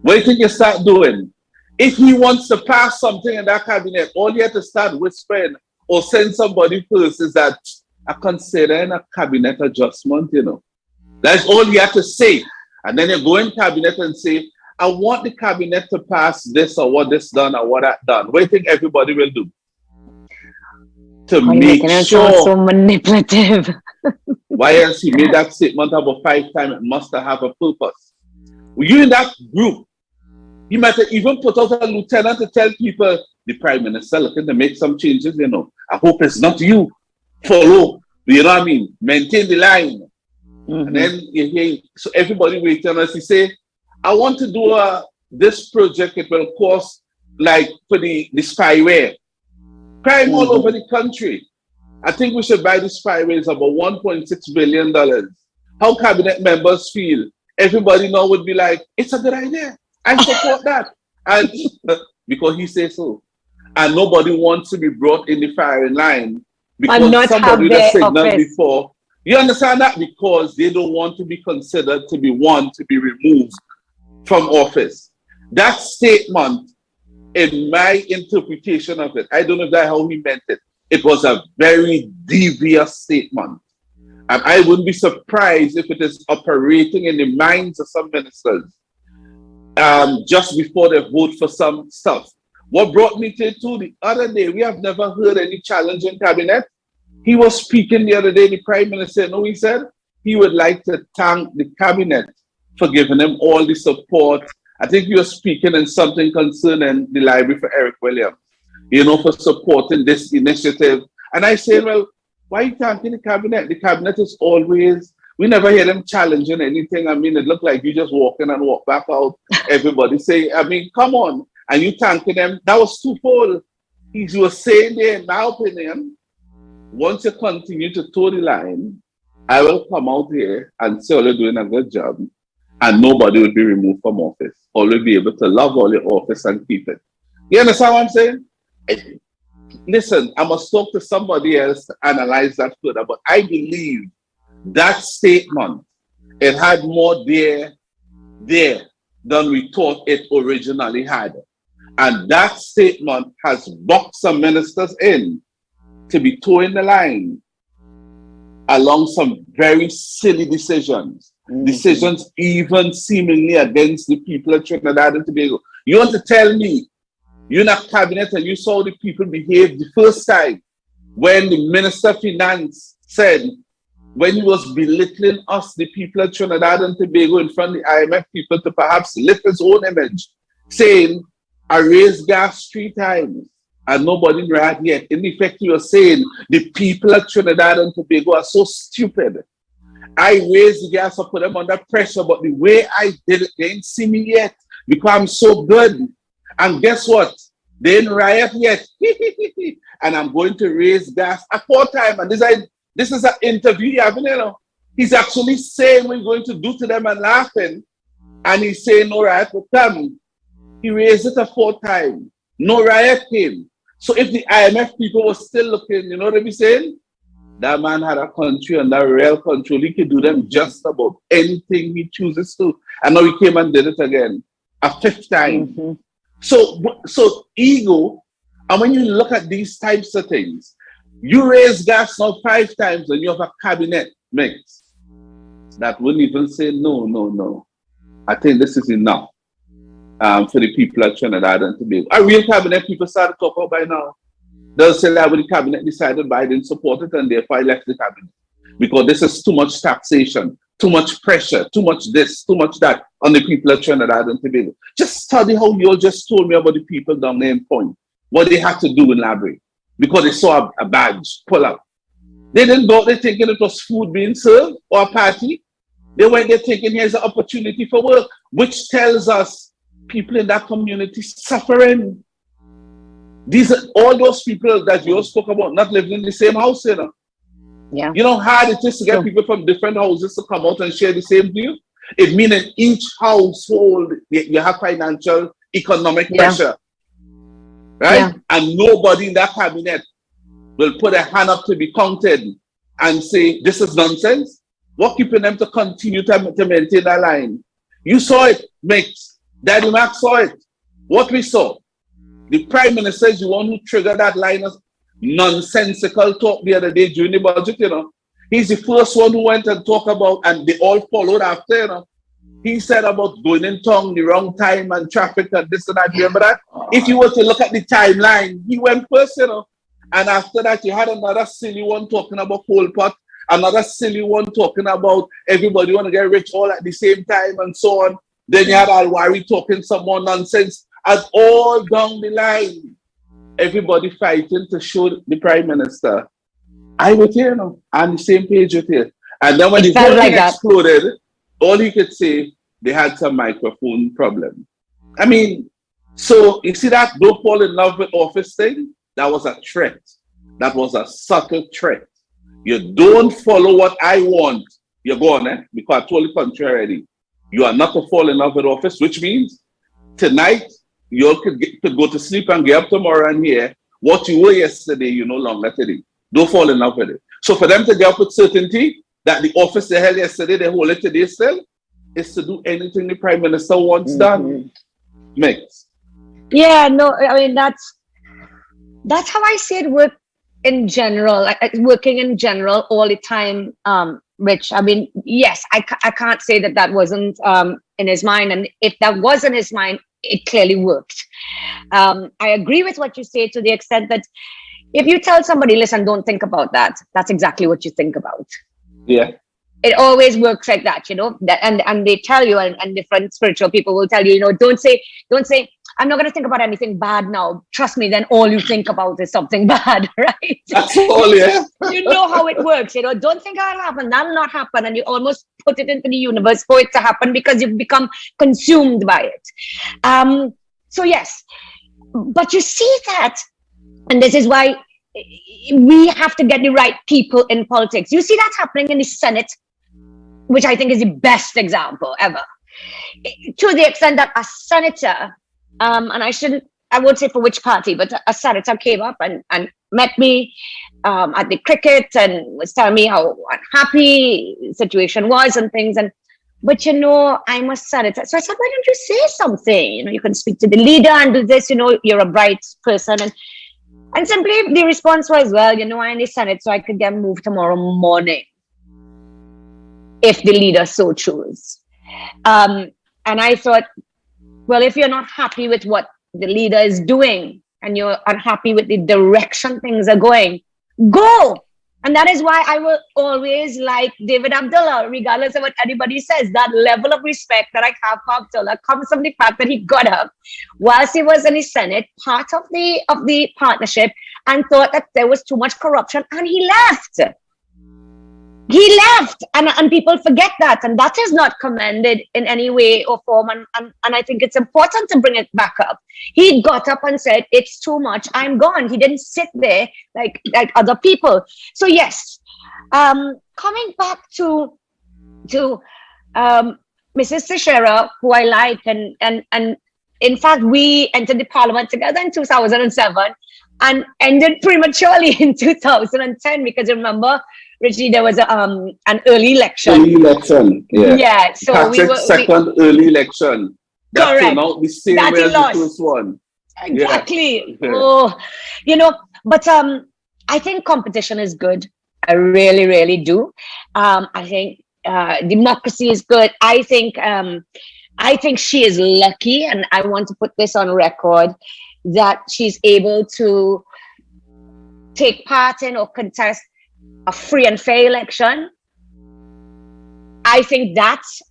What do you think you start doing? If he wants to pass something in that cabinet, all you have to start whispering or send somebody first is that I consider a cabinet adjustment, you know. That's all you have to say. And then you go in cabinet and say, I want the cabinet to pass this or what this done or what that done. What do you think everybody will do? To make sure. So manipulative. Why else he made that statement about 5 times? It must have a purpose. You in that group, he might have even put out a lieutenant to tell people, the prime minister looking to make some changes, you know. I hope it's not you. Follow, you know what I mean? Maintain the line. And then you hear, so everybody waiting as he say, I want to do this project. It will cost like for the spyware. Crime all over the country. I think we should buy the spywares about $1.6 billion. How cabinet members feel? Everybody now would be like, it's a good idea. I support that. And because he says so. And nobody wants to be brought in the firing line because not somebody have would have their signaled office. before. You understand that? Because they don't want to be considered to be one to be removed from office. That statement, in my interpretation of it, I don't know if that's how he meant it. It was a very devious statement. And I wouldn't be surprised if it is operating in the minds of some ministers just before they vote for some stuff. What brought me to the other day, we have never heard any challenge in cabinet. He was speaking the other day, the Prime Minister, he said he would like to thank the cabinet for giving him all the support. I think he was speaking in something concerning the library for Eric Williams, for supporting this initiative. And I said, well, why are you thanking the cabinet? The cabinet is always, we never hear them challenging anything. I mean, it looked like you just walk in and walk back out. Everybody say, I mean, come on. And you thanking them. That was twofold. He was saying there, in my opinion, once you continue to toe the line, I will come out here and say, you're doing a good job. And nobody will be removed from office. Or will be able to love all your office and keep it. You understand what I'm saying? Listen, I must talk to somebody else to analyze that further. But I believe that statement, it had more there than we thought it originally had. And that statement has boxed some ministers in to be towing the line along some very silly decisions. Decisions even seemingly against the people of Trinidad and Tobago. You want to tell me you're in a cabinet and you saw the people behave the first time when the Minister of Finance said, when he was belittling us, the people of Trinidad and Tobago, in front of the IMF people, to perhaps lift his own image, saying, I raised gas 3 times and nobody reacted yet. In effect, he was saying, the people of Trinidad and Tobago are so stupid. I raised the gas, I put them under pressure, but the way I did it, they didn't see me yet because I'm so good. And guess what? They didn't riot yet. And I'm going to raise gas a 4th time. And this is an interview having, He's actually saying what he's going to do to them and laughing. And he's saying no riot will come. He raised it a 4th time. No riot came. So if the IMF people were still looking, you know what I'm saying? That man had a country under real control. He could do them just about anything he chooses to. And now he came and did it again. A 5th time. So ego, and when you look at these types of things, you raise gas now 5 times and you have a cabinet mix that wouldn't even say, no. I think this is enough for the people of Trinidad and Tobago. A real cabinet people started talking about by now. They'll say that when the cabinet decided Biden supported and therefore I left the cabinet. Because this is too much taxation, too much pressure, too much this, too much that on the people of Trinidad and Tobago. Just study how you all just told me about the people down there in Point, what they had to do in Library because they saw a badge pull up. They didn't go there thinking it was food being served or a party. They went there thinking here's an opportunity for work, which tells us people in that community suffering. These are all those people that you all spoke about not living in the same house, Yeah. You know how hard it is to get people from different houses to come out and share the same view? It means in each household you have financial, economic pressure. Right? Yeah. And nobody in that cabinet will put a hand up to be counted and say, this is nonsense. What keeping them to continue to maintain that line? You saw it, Mix. Daddy Mac saw it. What we saw. The Prime Minister is the one who triggered that line of nonsensical talk the other day during the budget, He's the first one who went and talked about, and they all followed after, He said about going in town the wrong time and traffic and this and that. Remember that? If you were to look at the timeline, he went first, And after that, you had another silly one talking about Pol Pot, another silly one talking about everybody want to get rich all at the same time and so on. Then you had Alwari talking some more nonsense. And all down the line, everybody fighting to show the Prime Minister, I was here, on the same page with you. And then when the whole thing exploded, all he could say, they had some microphone problem. I mean, so you see that don't fall in love with office thing? That was a threat. That was a subtle threat. You don't follow what I want, you're gone, because I told the country already. You are not to fall in love with office, which means tonight, you all could go to sleep and get up tomorrow and hear what you were yesterday, you no longer today. don't fall in love with it. So for them to get up with certainty that the office they held yesterday, they hold it today still, is to do anything the Prime Minister wants done. Mix. Yeah, no, I mean, that's how I see it work in general, working in general all the time, Rich. I mean, yes, I can't say that wasn't in his mind. And if that was in his mind, it clearly worked. I agree with what you say to the extent that if you tell somebody, listen, don't think about that, that's exactly what you think about. Yeah. It always works like that, you know, and they tell you, and different spiritual people will tell you, you know, don't say, I'm not going to think about anything bad now. Trust me, then all you think about is something bad, right? That's all, yeah. You know how it works, you know, don't think that'll happen, that'll not happen. And you almost put it into the universe for it to happen because you've become consumed by it. So yes, but you see that, and this is why we have to get the right people in politics. You see that happening in the Senate, which I think is the best example ever. To the extent that a senator, and I won't say for which party, but a senator came up and met me at the cricket and was telling me how unhappy the situation was and things. But you know, I'm a senator. So I said, why don't you say something? You know, you can speak to the leader and do this, you know, you're a bright person. And simply the response was, well, you know, I'm in the Senate, so I could get moved tomorrow morning if the leader so choose. And I thought, well, if you're not happy with what the leader is doing and you're unhappy with the direction things are going, go. And that is why I will always like David Abdullah, regardless of what anybody says. That level of respect that I have for Abdullah comes from the fact that he got up whilst he was in the Senate, part of the partnership, and thought that there was too much corruption, and he left. He left, and people forget that, and that is not commended in any way or form, and I think it's important to bring it back up. He got up and said, it's too much, I'm gone. He didn't sit there like other people. So yes, coming back to Mrs. Teixeira, who I like, and in fact, we entered the parliament together in 2007 and ended prematurely in 2010, because remember, Richie, there was an early election. Early election, yeah. Yeah, so Patrick's second early election. That correct. turned out the same way as the first one. Exactly. Yeah. Oh, you know, but I think competition is good. I really, really do. I think democracy is good. I think she is lucky, and I want to put this on record, that she's able to take part in or contest a free and fair election. I think that's,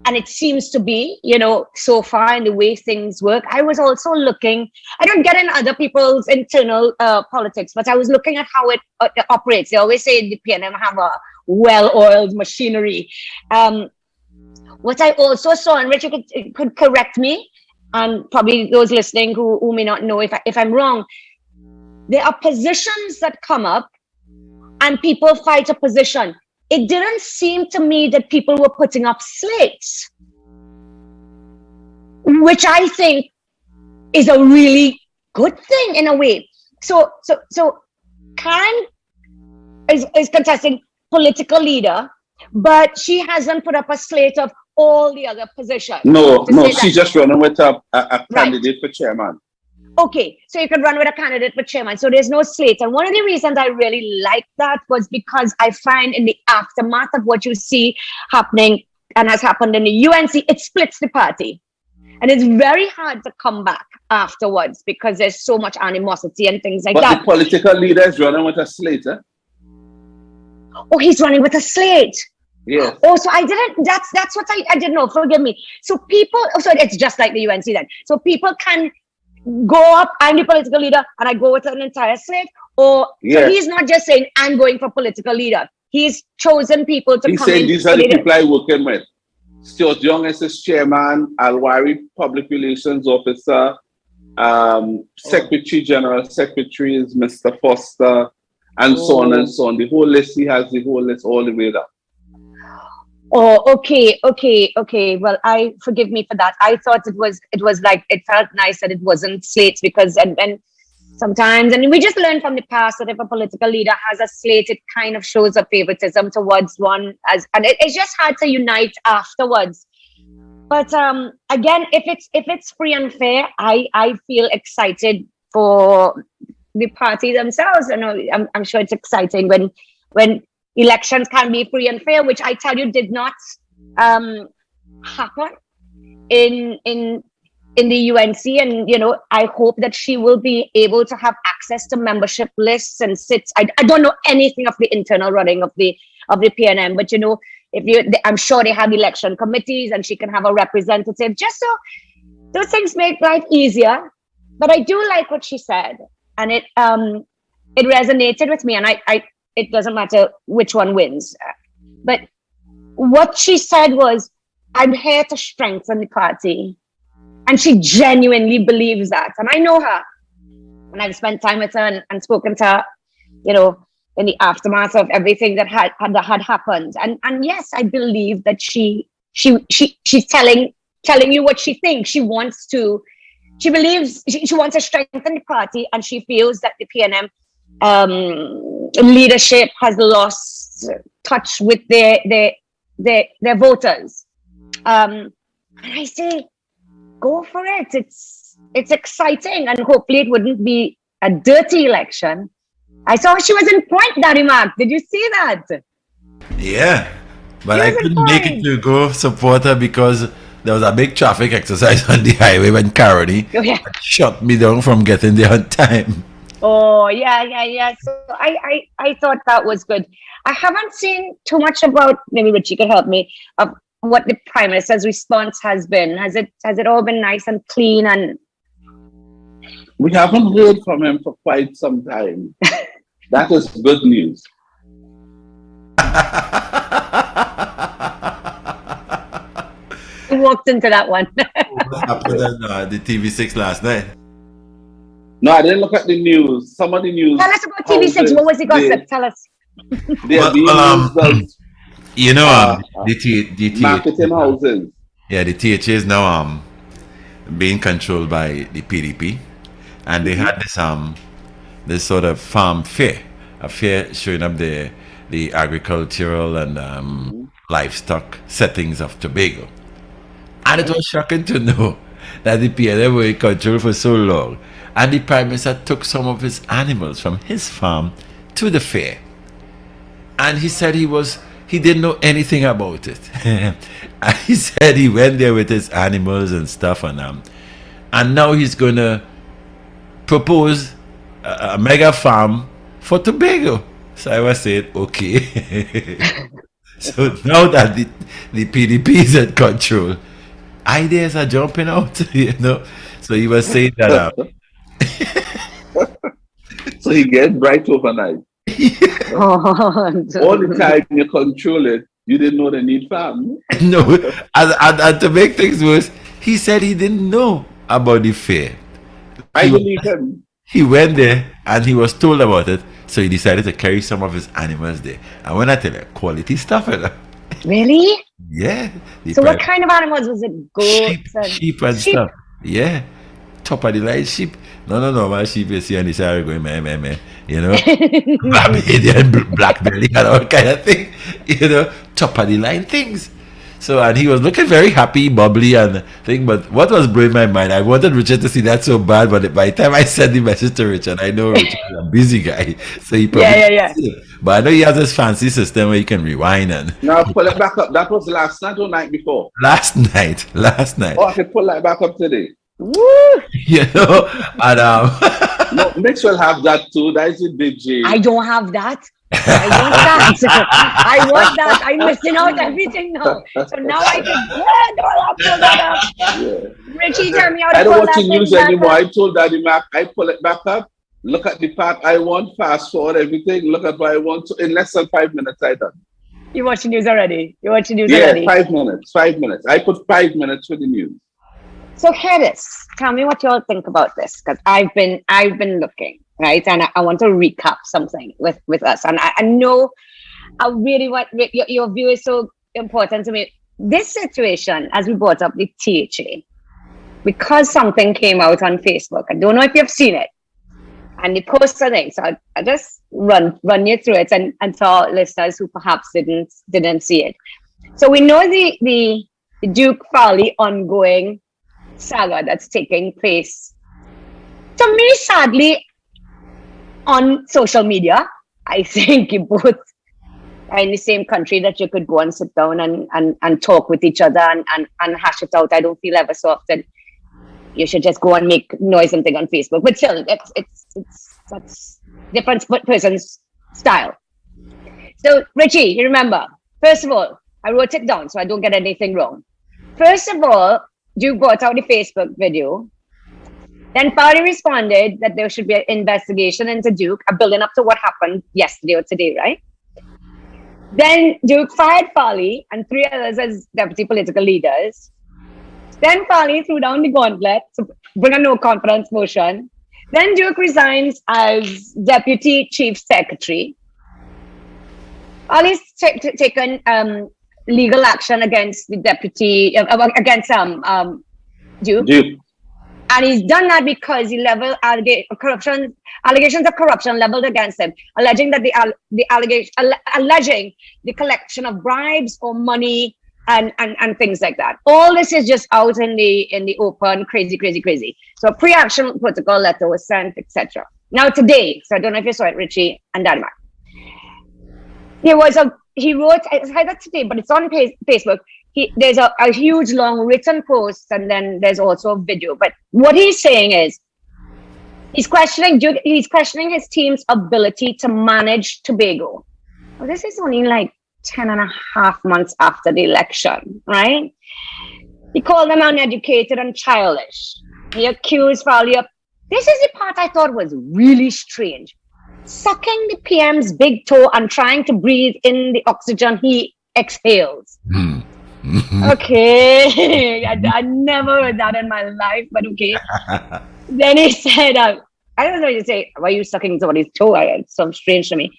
and it seems to be, you know, so far in the way things work. I was also looking, I don't get in other people's internal politics, but I was looking at how it operates. They always say the PNM have a well-oiled machinery. What I also saw, and Richard could correct me, and probably those listening who may not know if I'm wrong, there are positions that come up and people fight a position. It didn't seem to me that people were putting up slates, which I think is a really good thing in a way. So Karen is contesting political leader, but she hasn't put up a slate of all the other positions. No, she's just running with a candidate for chairman. Okay, so you could run with a candidate for chairman. So there's no slate. And one of the reasons I really liked that was because I find in the aftermath of what you see happening and has happened in the UNC, it splits the party. And it's very hard to come back afterwards because there's so much animosity and things like that. But the political leader is running with a slate, eh? Oh, he's running with a slate. Yeah. Oh, so I didn't, that's what I didn't know, forgive me. So people, so it's just like the UNC then. So people can go up, I'm the political leader, and I go with an entire slate, or so he's not just saying I'm going for political leader. He's chosen people to come in. These are the people I'm working with. Stuart Young is his chairman, Alwari public relations officer, secretary, general secretary is Mr. Foster, and so on and so on. The whole list, he has the whole list all the way down. Oh, okay. Well, forgive me for that. I thought it was like, it felt nice that it wasn't slates, because and sometimes. And we just learn from the past that if a political leader has a slate, it kind of shows a favoritism towards one, and it's just hard to unite afterwards. But again, if it's free and fair, I feel excited for the party themselves. You know, I'm sure it's exciting when elections can be free and fair, which I tell you did not happen in the UNC. And you know, I hope that she will be able to have access to membership lists and sits. I don't know anything of the internal running of the PNM, but you know, I'm sure they have election committees and she can have a representative, just so those things make life easier. But I do like what she said, and it resonated with me. And it doesn't matter which one wins, but what she said was, I'm here to strengthen the party. And she genuinely believes that. And I know her. And I've spent time with her and spoken to her, you know, in the aftermath of everything that had happened. And yes, I believe that she's telling you what she thinks. She believes she wants to strengthen the party, and she feels that the PNM leadership has lost touch with their voters. And I say, go for it. It's exciting, and hopefully it wouldn't be a dirty election. I saw she was in point, Daddy Mark. Did you see that? Yeah, but I couldn't make it to go support her because there was a big traffic exercise on the highway when Caroni shut me down from getting there on time. Oh, yeah. So I thought that was good. I haven't seen too much about, maybe Richie could help me, of what the Prime Minister's response has been. Has it all been nice and clean? And we haven't heard from him for quite some time. That is good news. He walked into that one. What happened on the TV6 last night? No, I didn't look at the news. Some of the news. Tell us about TV6. What was the gossip? Tell us. You know, the marketing houses. Yeah, the THA is now being controlled by the PDP, and they had this sort of farm fair, a fair showing up the agricultural and livestock settings of Tobago. And it was shocking to know that the PNM were in control for so long, and the Prime Minister took some of his animals from his farm to the fair. And he said he didn't know anything about it. And he said he went there with his animals and stuff, and now he's gonna propose a mega farm for Tobago. So I was saying, okay. So now that the PDP is in control, ideas are jumping out, you know. So he was saying that. So he gets bright overnight. All the time you control it, you didn't know the need farm. No, and to make things worse, he said he didn't know about the fair. I believe him. He went there and he was told about it, so he decided to carry some of his animals there. And when I tell you, quality stuff, you know? Really? Yeah. So what kind of animals was it? Goats? Sheep and stuff. Yeah. Top of the line sheep. No, my sheep is here and the side going, meh. You know? Barbadian, black belly and all kind of thing. You know? Top of the line things. So, and he was looking very happy, bubbly and thing. But what was blowing my mind, I wanted Richard to see that so bad, but by the time I sent the message to Richard, I know Richard is a busy guy. So he probably yeah. But I know he has this fancy system where you can rewind and now pull it back up. That was last night or night before? Last night. Oh, I can pull that back up today. Woo! You know, and no, Mix will have that too. That is a DJ. I don't have that. I want that. I'm missing out everything now. So now I can pull that up. Yeah. Richie, tell me how to I don't watch the news anymore. I told Daddy Mac, I pull it back up. Look at the part I want, fast forward everything. Look at what I want to. In less than 5 minutes, I done. You watch the news already? Already? 5 minutes. 5 minutes. I put 5 minutes for the news. So Harris, tell me what you all think about this, because I've been looking, right, and I want to recap something with us, and I know I really want your view is so important to me. This situation, as we brought up the THA, because something came out on Facebook. I don't know if you've seen it. And he posted something. So I just run you through it and for listeners who perhaps didn't see it. So we know the Duke Farley ongoing saga that's taking place, to me, sadly, on social media. I think you both are in the same country that you could go and sit down and talk with each other and hash it out. I don't feel ever so often you should just go and make noise and thing on Facebook. But still, that's different person's style. So, Richie, you remember, first of all, I wrote it down so I don't get anything wrong. First of all, you brought out the Facebook video. Then Farley responded that there should be an investigation into Duke, building up to what happened yesterday or today, right? Then Duke fired Farley and 3 others as deputy political leaders. Then Farley threw down the gauntlet to bring a no confidence motion. Then Duke resigns as deputy chief secretary. Farley's taken legal action against the deputy, against Duke. And he's done that because he leveled allegations of corruption leveled against him, alleging that alleging the collection of bribes or money and things like that. All this is just out in the open, crazy. So a pre-action protocol letter was sent, etc. Now today, so I don't know if you saw it, Richie and Denmark. He wrote, it's either today, but it's on Facebook. There's a huge long written post and then there's also a video. But what he's saying is he's questioning his team's ability to manage Tobago. Well, this is only like 10 and a half months after the election, right? He called them uneducated and childish. He accused Farley of, this is the part I thought was really strange, sucking the PM's big toe and trying to breathe in the oxygen he exhales. Okay, I never heard that in my life, but okay. Then he said, I don't know what to say. Why are you sucking somebody's toe? It's so strange to me.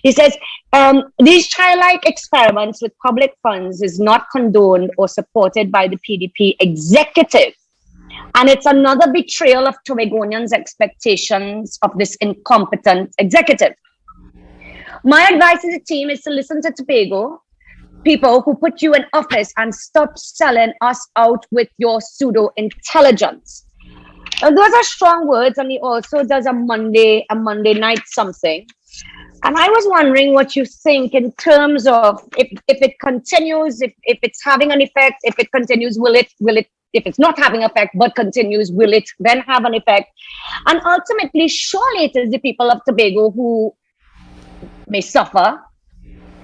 He says, these childlike experiments with public funds is not condoned or supported by the PDP executive. And it's another betrayal of Tobagonians' expectations of this incompetent executive. My advice to the team is to listen to Tobago people who put you in office and stop selling us out with your pseudo intelligence. And those are strong words, and he also does a Monday night something. And I was wondering what you think in terms of if it continues, if it's having an effect, if it continues, will it, if it's not having effect but continues, will it then have an effect? And ultimately, surely it is the people of Tobago who may suffer,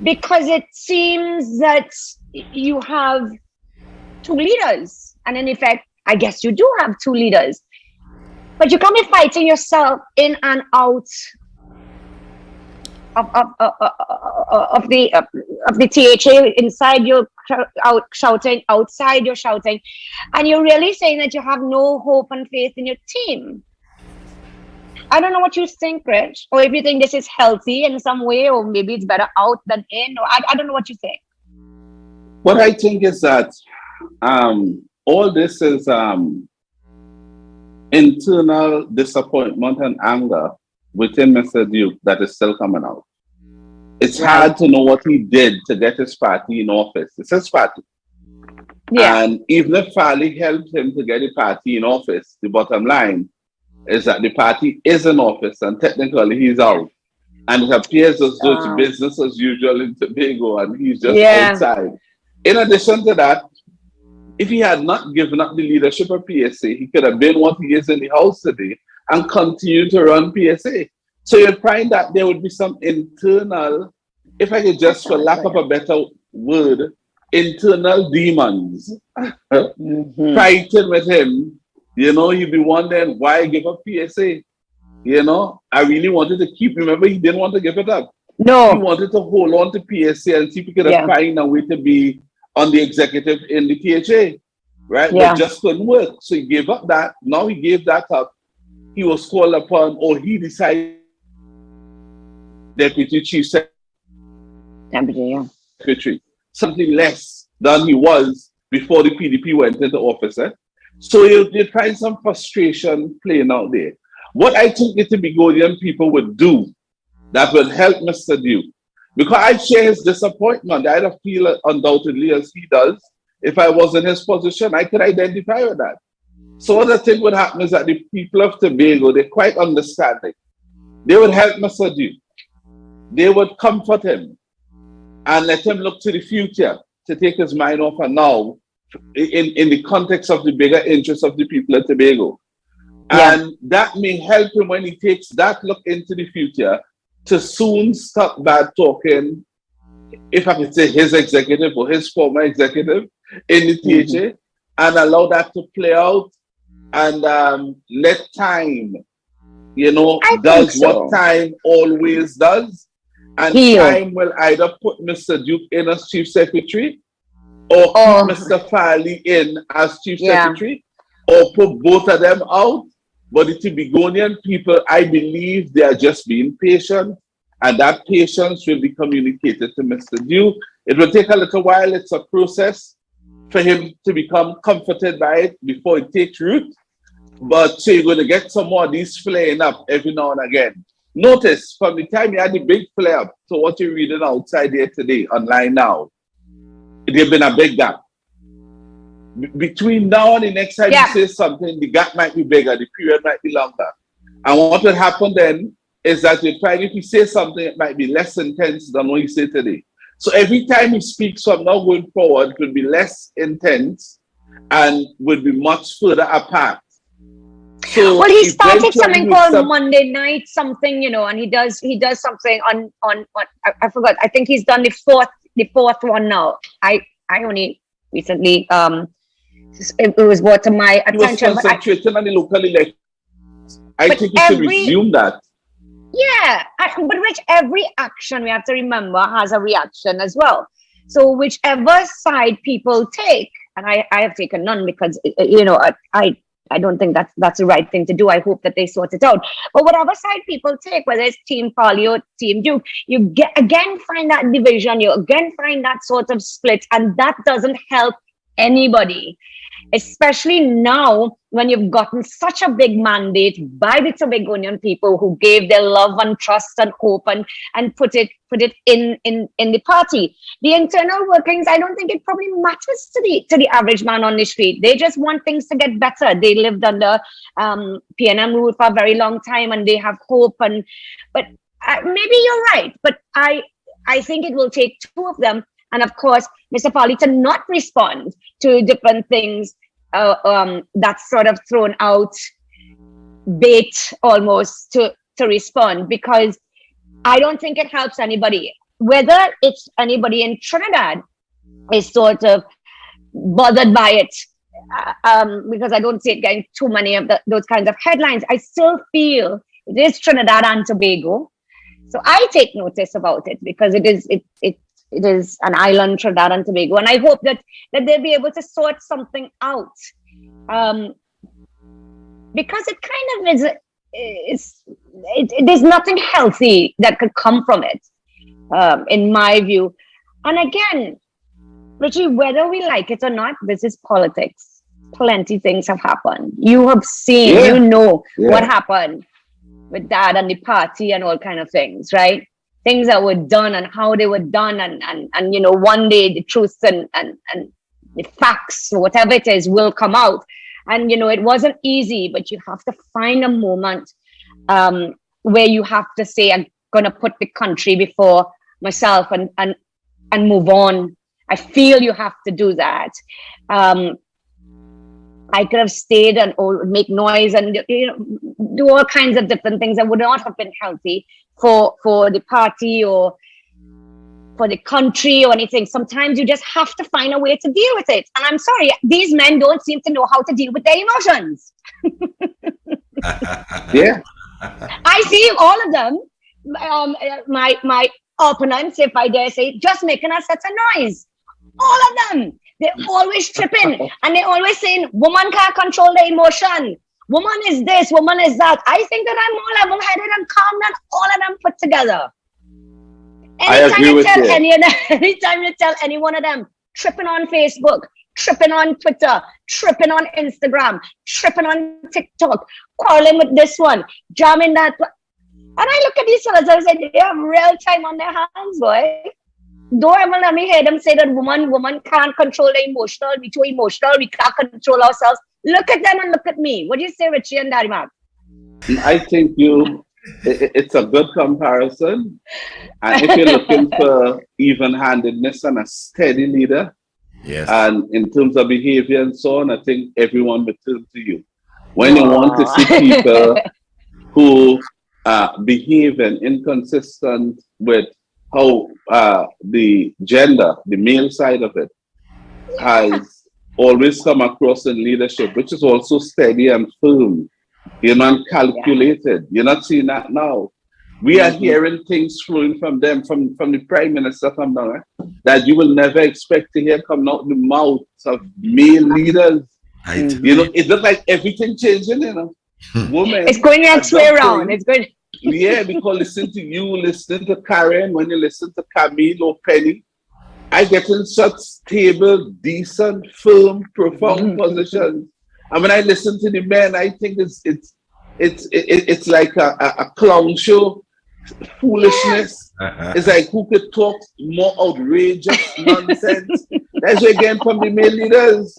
because it seems that you have 2 leaders. And in effect, I guess you do have 2 leaders. But you can't be fighting yourself in and out of the THA. Inside you're shouting, outside you're shouting, and you're really saying that you have no hope and faith in your team. I don't know what you think, Rich, or if you think this is healthy in some way, or maybe it's better out than in, or I don't know what you think. What I think is that all this is internal disappointment and anger within Mr. Duke that is still coming out. It's hard to know what he did to get his party in office. It's his party. Yeah. And even if Farley helped him to get the party in office, the bottom line is that the party is in office and technically he's out. And it appears as though it's business as usual in Tobago and he's just outside. In addition to that, if he had not given up the leadership of PSA, he could have been what he is in the House today and continue to run PSA. So you'd find that there would be some internal, if I could just, for lack of a better word, internal demons fighting with him. You know, he'd be wondering, why give up PSA? You know, I really wanted to keep, remember, he didn't want to give it up. No. He wanted to hold on to PSA and see if he could find a way to be on the executive in the THA, right? Yeah. But just couldn't work. So he gave up that. Now he gave that up. He was called upon, or he decided deputy chief secretary, something less than he was before the PDP went into office. So you'd find some frustration playing out there. What I think the Tobagonian people would do that would help Mr. Duke, because I share his disappointment. I don't feel undoubtedly as he does. If I was in his position, I could identify with that. So what I think would happen is that the people of Tobago, they're quite understanding. They would help Mr. Duke. They would comfort him and let him look to the future to take his mind off and now in the context of the bigger interests of the people of Tobago. Yeah. And that may help him when he takes that look into the future to soon stop bad talking, if I could say his executive or his former executive in the THA, and allow that to play out and let time, does what time always does. And time will either put Mr. Duke in as Chief Secretary or keep Mr. Farley in as Chief Secretary or put both of them out. But the Tobagonian people, I believe they are just being patient, and that patience will be communicated to Mr. Duke. It will take a little while. It's a process for him to become comforted by it before it takes root. But so you're going to get some more of these flaring up every now and again. Notice from the time you had the big flare up to what you're reading outside there today, online now, there's been a big gap. Between now and the next time you say something, the gap might be bigger, the period might be longer. And what will happen then is that if you say something, it might be less intense than what you say today. So every time he speaks from now going forward, it will be less intense and will be much further apart. So well, he started something called Monday Night something, and he does something on I forgot. I think he's done the fourth one now. I only recently it was brought to my attention. He was concentrating on the local elections. I think he should resume that. Yeah, but every action, we have to remember, has a reaction as well. So whichever side people take, and I have taken none because I don't think that's the right thing to do. I hope that they sort it out. But whatever side people take, whether it's Team Farley or Team Duke, you again find that division, you again find that sort of split, and that doesn't help anybody. Especially now when you've gotten such a big mandate by the Tobagonian people who gave their love and trust and hope and put it in the party. The internal workings, I don't think it probably matters to the average man on the street. They just want things to get better. They lived under PNM rule for a very long time and they have hope. But maybe you're right. But I think it will take two of them. And of course, Mr. Farley to not respond to different things that's sort of thrown out bait almost to respond, because I don't think it helps anybody. Whether it's anybody in Trinidad is sort of bothered by it, because I don't see it getting too many of those kinds of headlines. I still feel it is Trinidad and Tobago. So I take notice about it because it is an island, Trinidad and Tobago, and I hope that they'll be able to sort something out, because it kind of there's nothing healthy that could come from it, in my view. And again, Richie, whether we like it or not, this is politics. Plenty things have happened. You have seen, what happened with Dad and the party and all kind of things, right? Things that were done and how they were done, and one day the truth and the facts, whatever it is, will come out. And it wasn't easy, but you have to find a moment where you have to say, I'm gonna put the country before myself and move on. I feel you have to do that. I could have stayed and make noise and do all kinds of different things that would not have been healthy for the party or for the country or anything. Sometimes you just have to find a way to deal with it. And I'm sorry, these men don't seem to know how to deal with their emotions. Yeah. I see all of them, my opponents, if I dare say, just making a set of noise. All of them. They're always tripping and they're always saying, woman can't control their emotion. Woman is this, woman is that. I think that I'm more level-headed and calm than all of them put together. Anytime you tell any one of them tripping on Facebook, tripping on Twitter, tripping on Instagram, tripping on TikTok, quarreling with this one, jamming that. And I look at these fellas, I say, they have real time on their hands, boy. Don't ever let me hear them say that woman can't control the emotional, we too emotional, we can't control ourselves. Look at them and look at me. What do you say, Richie and Daddy Mark? I think it's a good comparison. And if you're looking for even-handedness and a steady leader, yes, and in terms of behavior and so on, I think everyone would turn to you. When you want to see people who behave and inconsistent with how the gender, the male side of it, has always come across in leadership, which is also steady and firm, calculated. You're not seeing that now. We are hearing things flowing from them, from the Prime Minister, from now, that you will never expect to hear come out the mouths of male leaders. It looks like everything changing, Women, it's going next way around. It's going. Yeah, because listen to you, listen to Karen, when you listen to Camille or Penny, I get in such stable, decent, firm, profound positions. And when I listen to the men, I think it's like a clown show, foolishness. It's like who could talk more outrageous nonsense. That's what again from the male leaders.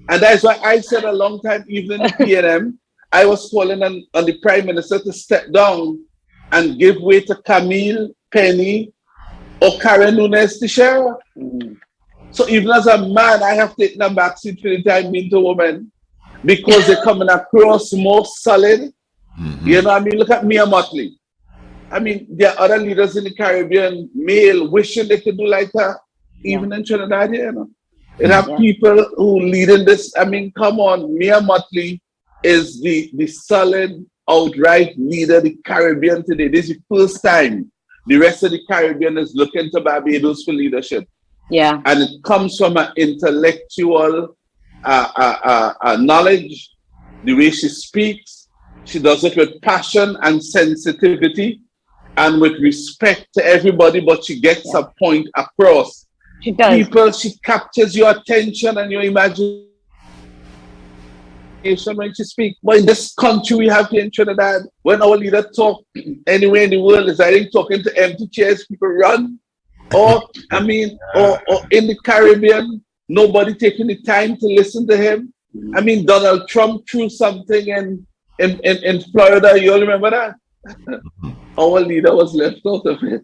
And that's why I said a long time, even in the PNM, I was calling on the Prime Minister to step down and give way to Camille, Penny, or Karen Nunes to share. So even as a man, I have taken a backseat for the time being to women because they're coming across more solid. Look at Mia Motley. There are other leaders in the Caribbean, male, wishing they could do like her, even in Trinidad, It have people who lead in this. Come on, Mia Motley is the solid, outright leader of the Caribbean today. This is the first time the rest of the Caribbean is looking to Barbados for leadership. Yeah. And it comes from an intellectual knowledge, the way she speaks. She does it with passion and sensitivity and with respect to everybody, but she gets a point across. She does. She captures your attention and your imagination when she speaks. But in this country we have here in Trinidad, when our leader talk anywhere in the world, is I think talking to empty chairs, people run. Or in the Caribbean, nobody taking the time to listen to him. Donald Trump threw something in Florida, you all remember that? Our leader was left out of it.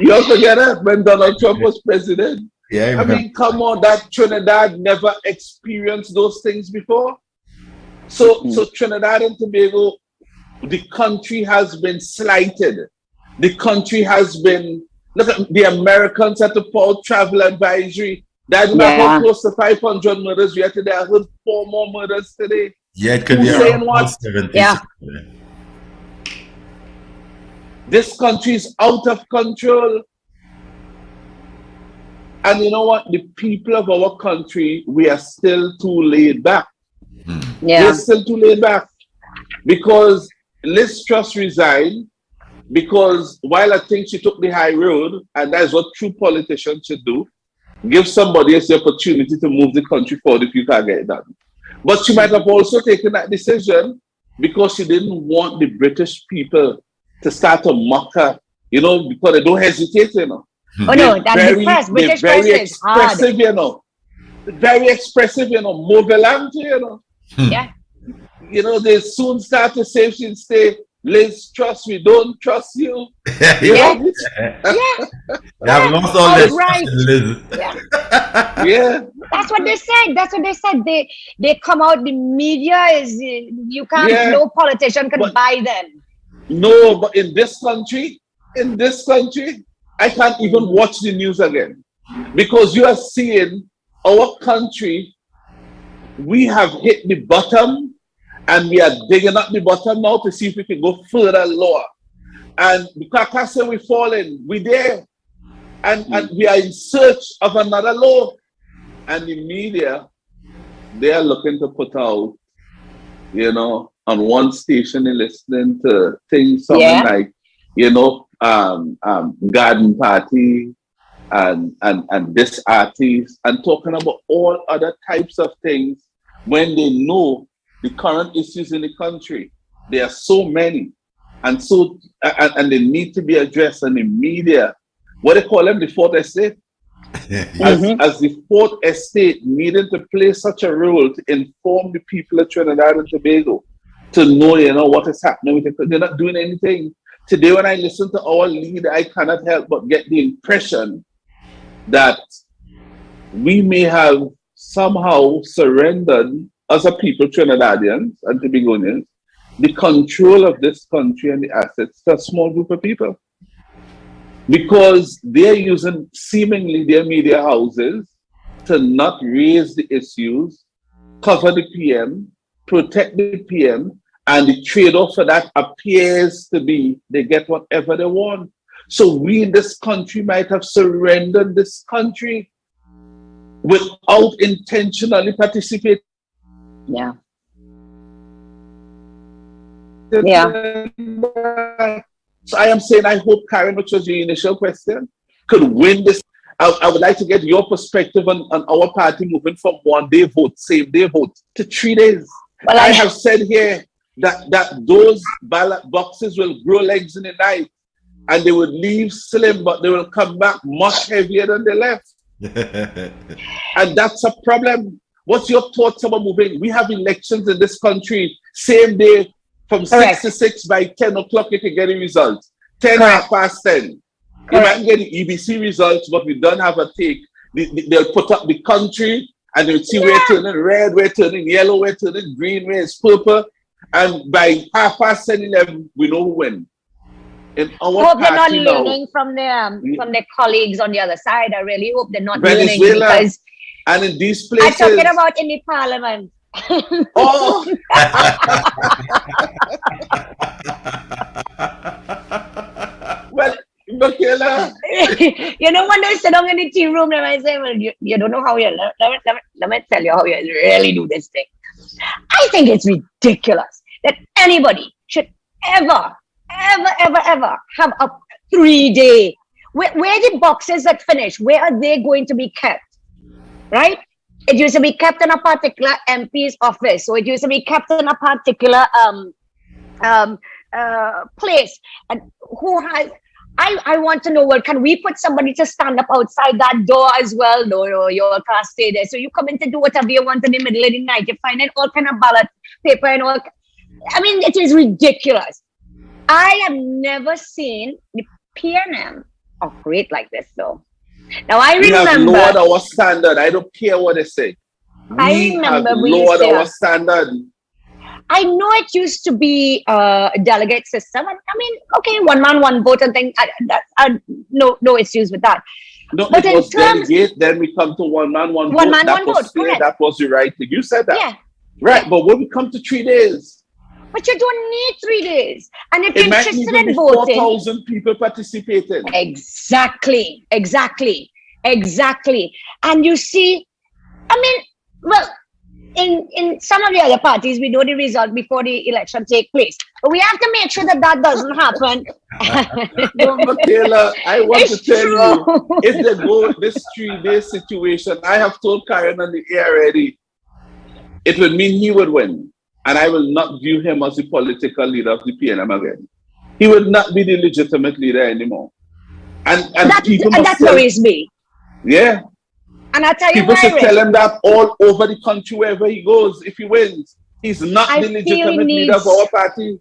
You all forget that when Donald Trump was president? Yeah, come on, that Trinidad never experienced those things before. So Trinidad and Tobago, the country has been slighted. The country has been, look at the Americans had to put out travel advisory. That how close to 500 murders we had today. I heard 4 more murders today. Yeah, it could be around 70. Yeah. This country is out of control. And you know what? The people of our country, we are still too laid back. We're still too laid back. Because Liz Truss resigned, because while I think she took the high road, and that's what true politicians should do, give somebody else the opportunity to move the country forward if you can't get it done. But she might have also taken that decision because she didn't want the British people to start to mock her, because they don't hesitate, Oh no, that's the press. British press is hard. Very expressive, more galante, Yeah. They soon start to say she'll say, Liz, trust me, don't trust you. Yeah. They have lost all this trust in Liz. Yeah. That's what they said. They come out, the media is, you can't, no politician can buy them. No, but in this country, I can't even watch the news again because you are seeing our country, we have hit the bottom and we are digging up the bottom now to see if we can go further lower. And because say we're falling, we're there. And we are in search of another low. And the media, they are looking to put out, on one station they're listening to things, something like, garden party, and this artist and talking about all other types of things when they know the current issues in the country. There are so many, and and they need to be addressed in the media. What they call them, the fourth estate, as the fourth estate needing to play such a role to inform the people of Trinidad and Tobago to know, what is happening with it, because they're not doing anything. Today, when I listen to our leader, I cannot help but get the impression that we may have somehow surrendered as a people, Trinidadians and Tobagonians, the control of this country and the assets to a small group of people. Because they're using seemingly their media houses to not raise the issues, cover the PM, protect the PM, and the trade-off for that appears to be they get whatever they want. So we in this country might have surrendered this country without intentionally participating. Yeah. So I am saying, I hope Karen, which was your initial question, could win this. I would like to get your perspective on our party moving from 1 day vote, same day vote, to 3 days. Well, I have said here that those ballot boxes will grow legs in the night and they would leave slim, but they will come back much heavier than they left. And that's a problem. What's your thoughts about moving? We have elections in this country, same day, from 6 to 6. By 10 o'clock, you can get the results. 10 past 10. You might get the EBC results, but we don't have a take. They'll put up the country and they'll see where turning red, where turning yellow, where turning green, where it's purple. And by 10:30, 11, we know who wins. In our hope they're not party learning now, from their colleagues on the other side. I really hope they're not Venezuela, learning, because and in these places, I'm talking about in the parliament. Oh. Well, Mickela, when they sit down in the tea room, they might say, well, you don't know how you let me tell you how you really do this thing. I think it's ridiculous that anybody should ever have a 3 day. Where the boxes that finish, where are they going to be kept? Right? It used to be kept in a particular MP's office, or it used to be kept in a particular place. And who has? I want to know, well, can we put somebody to stand up outside that door as well? No, you all can't stay there. So you come in to do whatever you want in the middle of the night. You're finding all kind of ballot paper and all. I mean, it is ridiculous. I have never seen the PNM operate like this, though. Now, I remember... We have lowered our standard. I don't care what they say. We have lowered our standard. I know it used to be a delegate system. And I mean, okay, one man, one vote and things. No issues with that. No, but it was delegate, then we come to one man, one vote. Man, one vote. Correct. That was the right thing. You said that. Yeah. Right, yeah. But when we come to 3 days... But you don't need 3 days. And if you're interested in voting... 4,000 people participating. Exactly. And you see, I mean, well, in some of the other parties, we know the result before the election take place. But we have to make sure that doesn't happen. No, Mickela, I want to tell you, if they go with this 3 day situation, I have told Karen on the air already, it would mean he would win. And I will not view him as the political leader of the PNM again. He will not be the legitimate leader anymore. And that worries me. Yeah. And I tell you, people should tell him that all over the country, wherever he goes, if he wins, he's not the legitimate leader of our party.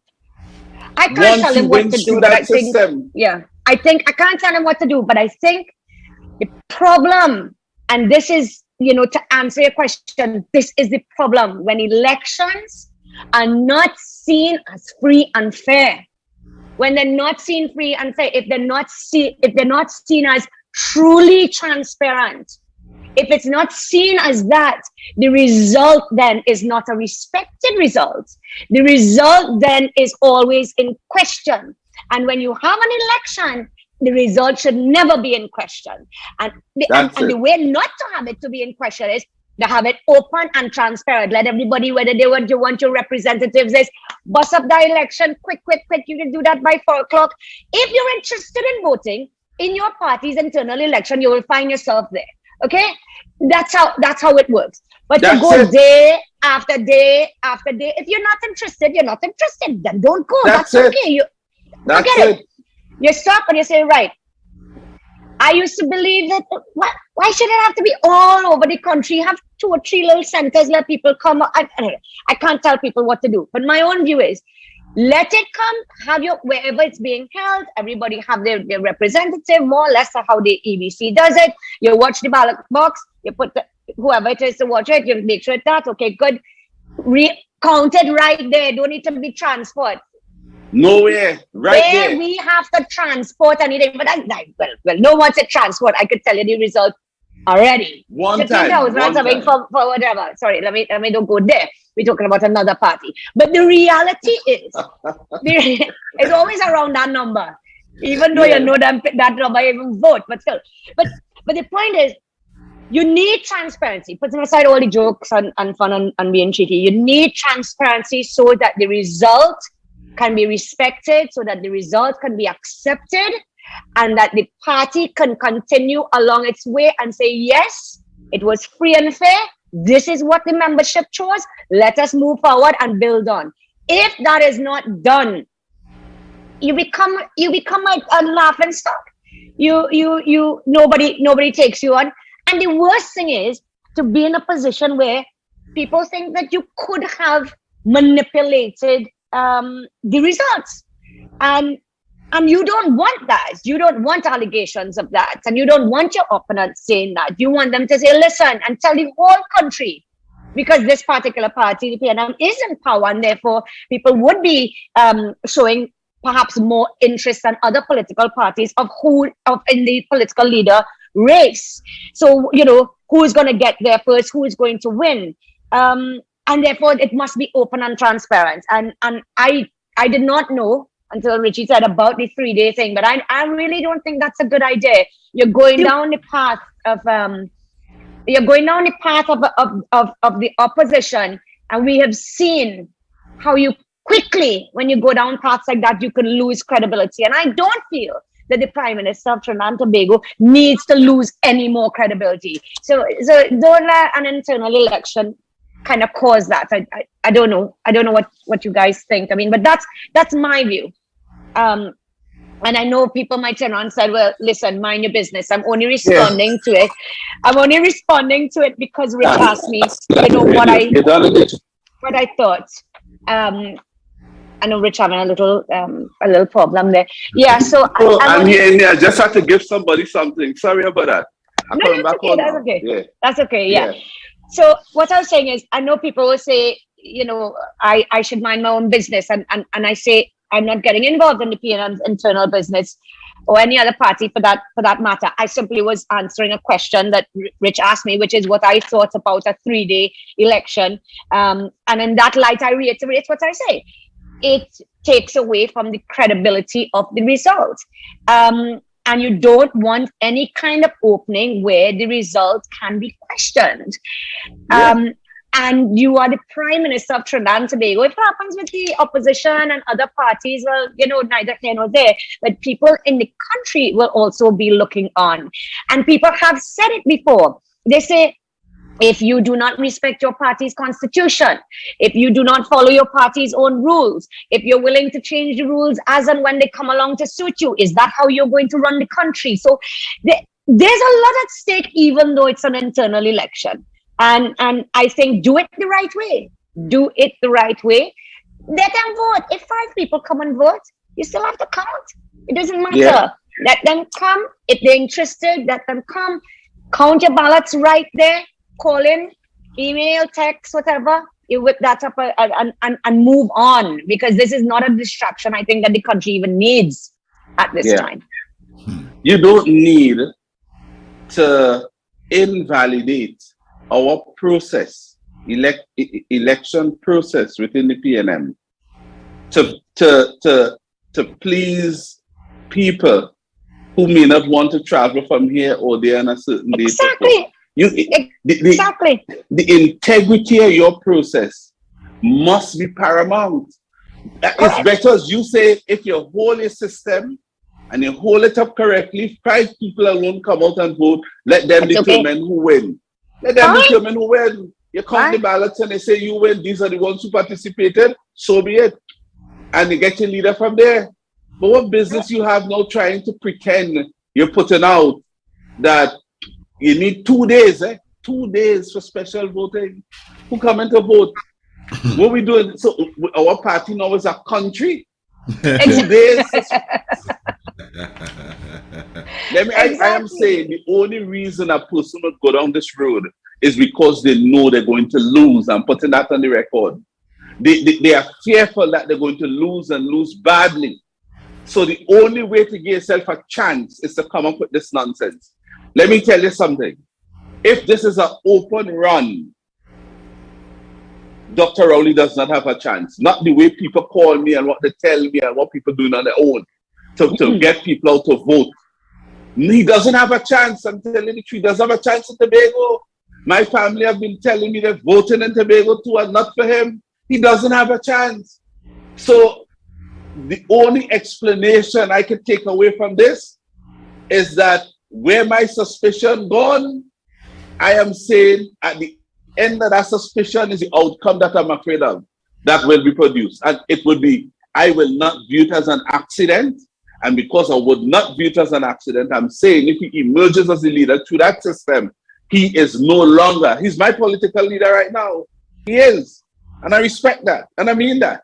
I can't tell him what to do. But I think, I can't tell him what to do. But I think the problem, and this is, to answer your question, this is the problem when elections are not seen as free and fair. When they're not seen free and fair, if they're not seen as truly transparent, if it's not seen as that, the result then is not a respected result. The result then is always in question. And when you have an election, the result should never be in question. And the way not to have it to be in question is to have it open and transparent. Let everybody, whether they want your representatives, is bust up the election, quick. You can do that by 4 o'clock. If you're interested in voting, in your party's internal election, you will find yourself there. Okay, that's how it works. But to go day after day after day, if you're not interested, you're not interested. Then don't go. That's okay. That's it. You stop and you say, right. I used to believe that why should it have to be all over the country? Have 2 or 3 little centers, let people come. I can't tell people what to do. But my own view is, let it come, have your, wherever it's being held, everybody have their representative, more or less how the EBC does it. You watch the ballot box, you put whoever it is to watch it, you make sure that's okay, good. Count it right there, don't need to be transport. Nowhere, right there. We have to transport anything, but well, no one said transport. I could tell you the result already. 15,000 something for whatever. Sorry, let me don't go there. We're talking about another party. But the reality is, it's always around that number. Even though you know that number even vote, but still. But the point is, you need transparency. Putting aside all the jokes and fun and being cheeky, you need transparency so that the result can be respected, so that the result can be accepted, and that the party can continue along its way and say, yes, it was free and fair. This is what the membership chose. Let us move forward and build on. If that is not done, you become a laughing stock. Nobody takes you on. And the worst thing is to be in a position where people think that you could have manipulated the results, and you don't want that. You don't want allegations of that, and you don't want your opponents saying that. You want them to say, listen, and tell the whole country, because this particular party, the PNM, is in power, and therefore people would be showing perhaps more interest than other political parties in the political leader race. So, who is going to get there first, who is going to win, and therefore it must be open and transparent. And I did not know until Richie said about the 3-day thing, but I really don't think that's a good idea. You're going down the path of the opposition, and we have seen how you quickly, when you go down paths like that, you can lose credibility. And I don't feel that the Prime Minister of Trinidad and Tobago needs to lose any more credibility. So don't let an internal election kind of cause that. I don't know. I don't know what you guys think. I mean, but that's my view. And I know people might turn around and say, well, listen, mind your business. I'm only responding to it. I'm only responding to it because Rich asked me, what I thought. I know Rich having a little problem there. Yeah, so I'm here. I just have to give somebody something. Sorry about that. That's okay. Yeah. That's okay. Yeah. So what I was saying is, I know people will say, I should mind my own business, and I say I'm not getting involved in the PNM's internal business or any other party for that matter. I simply was answering a question that Rich asked me, which is what I thought about a 3-day election. And in that light, I reiterate what I say. It takes away from the credibility of the result. And you don't want any kind of opening where the result can be questioned. Yeah. And you are the Prime Minister of Trinidad and Tobago. If it happens with the opposition and other parties, well, neither here nor there. But people in the country will also be looking on. And people have said it before. They say, if you do not respect your party's constitution, if you do not follow your party's own rules, if you're willing to change the rules as and when they come along to suit you, is that how you're going to run the country? So there's a lot at stake, even though it's an internal election. And I think do it the right way. Do it the right way. Let them vote. If 5 people come and vote, you still have to count. It doesn't matter. Yeah. Let them come. If they're interested, let them come. Count your ballots right there. Call in, email, text, whatever. You whip that up and move on, because this is not a distraction I think that the country even needs at this time. You don't need to invalidate our process, election process within the PNM to please people who may not want to travel from here or there on a certain day. Exactly. The integrity of your process must be paramount. It's better, as you say, if your whole system and you hold it up correctly. If 5 people alone come out and vote, let them determine who win. Let them determine who win. You count the ballots and they say you win. These are the ones who participated. So be it. And you get your leader from there. But what business you have now trying to pretend you're putting out that you need 2 days, 2 days for special voting? Who come in to vote? What we doing? So our party now is a country. 2 days. I am saying the only reason a person would go down this road is because they know they're going to lose. I'm putting that on the record. They are fearful that they're going to lose and lose badly. So the only way to give yourself a chance is to come up with this nonsense. Let me tell you something. If this is an open run, Dr. Rowley does not have a chance. Not the way people call me and what they tell me and what people do on their own to get people out to vote. He doesn't have a chance. I'm telling you the truth. He doesn't have a chance in Tobago. My family have been telling me they're voting in Tobago too, and not for him. He doesn't have a chance. So the only explanation I can take away from this is that where my suspicion gone, I am saying at the end of that suspicion is the outcome that I'm afraid of that will be produced. And it would be, I will not view it as an accident. And because I would not view it as an accident, I'm saying if he emerges as a leader through that system, he is no longer, he's my political leader right now. He is. And I respect that. And I mean that.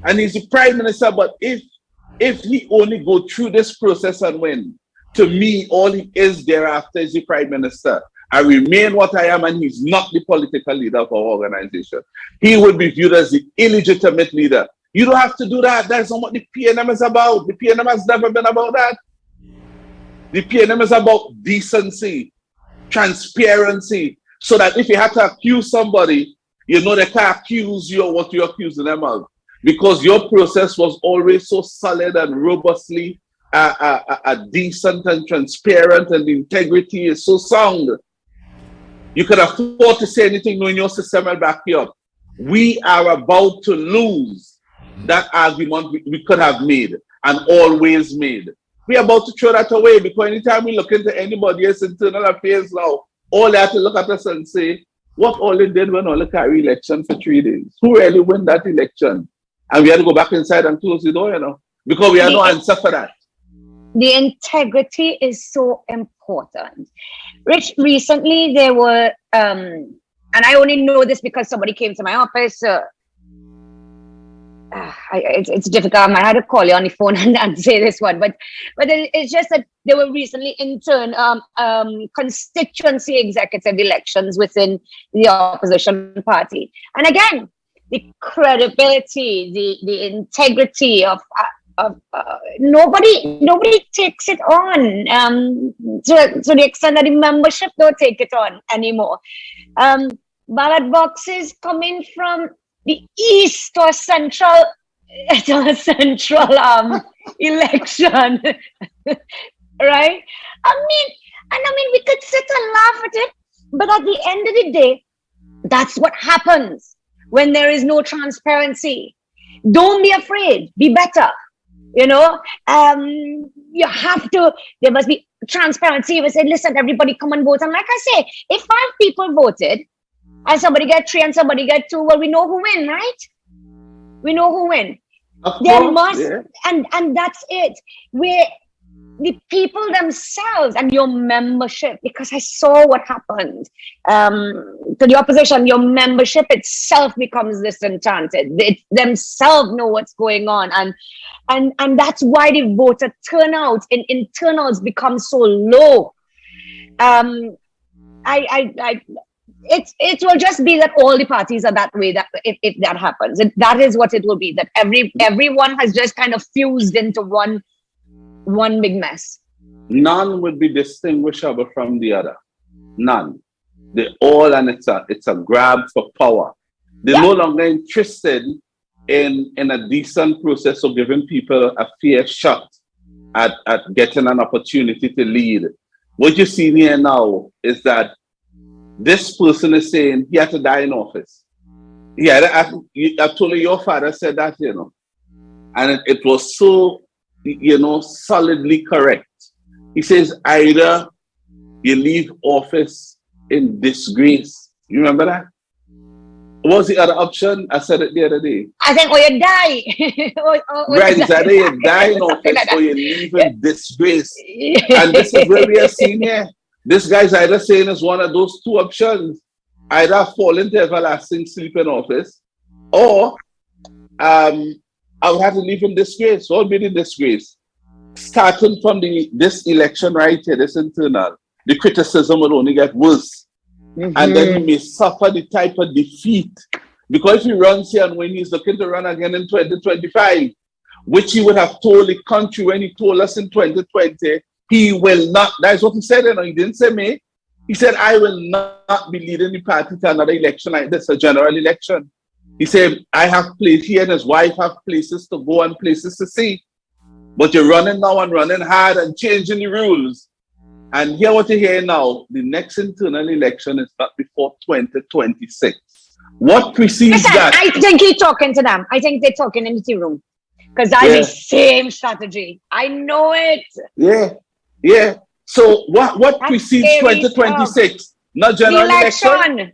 And he's the prime minister. But if he only go through this process and win, to me, all he is thereafter is the prime minister. I remain what I am, and he's not the political leader of our organization. He would be viewed as the illegitimate leader. You don't have to do that. That's not what the PNM is about. The PNM has never been about that. The PNM is about decency, transparency, so that if you have to accuse somebody, you know they can't accuse you of what you're accusing them of. Because your process was always so solid and robustly decent and transparent, and the integrity is so sound. You could afford to say anything knowing your system will back you up. We are about to lose that argument we could have made and always made. We're about to throw that away, because anytime we look into anybody else's internal affairs now, all they have to look at us and say, what all they did when all the carry election for 3 days? Who really won that election? And we had to go back inside and close the door, you know, because we have no answer for that. The integrity is so important. Rich, recently there were, and I only know this because somebody came to my office. It's difficult. I had to call you on the phone and say this one, but it's just that there were recently intern constituency executive elections within the opposition party, and again, the credibility, the integrity of nobody takes it on to the extent that the membership don't take it on anymore. Ballot boxes coming from the east or central election, right? I mean, we could sit and laugh at it, but at the end of the day, that's what happens when there is no transparency. Don't be afraid. Be better. You know, you have to, there must be transparency. We say, listen, everybody come and vote. And like I say, if 5 people voted and somebody get 3 and somebody get 2, well, we know who win, right? We know who win. There must, and that's it. Where the people themselves and your membership, because I saw what happened to the opposition, your membership itself becomes disenchanted. They themselves know what's going on, and that's why the voter turnout in internals becomes so low. It will just be that all the parties are that way. That if that happens, that is what it will be. That everyone has just kind of fused into one big mess. None would be distinguishable from the other. None. They all, and it's a grab for power. They're no longer interested in a decent process of giving people a fair shot at getting an opportunity to lead. What you see here now is that this person is saying he had to die in office. I told you your father said that, you know, and it was so solidly correct. He says either you leave office in disgrace. You remember that? What was the other option? I said it the other day. I think, or you die. Right, it's either you die in office or you leave in disgrace. And this is where we are seeing here. This guy's either saying it's one of those two options. Either fall into everlasting sleep in office, or I would have to leave in disgrace. What would be the disgrace? Starting from this election right here, this internal, the criticism will only get worse. And then he may suffer the type of defeat. Because if he runs here and when he's looking to run again in 2025, which he would have told the country when he told us in 2020, he will not. That's what he said. He didn't say me. He said, I will not be leading the party to another election like this, a general election. He said, I have places, he and his wife have places to go and places to see. But you're running now and running hard and changing the rules. And hear what you hear now. The next internal election is not before 2026. What precedes that? I think he's talking to them. I think they're talking in the room. Because that's the same strategy. I know it. Yeah. So what precedes 2026? Not general election?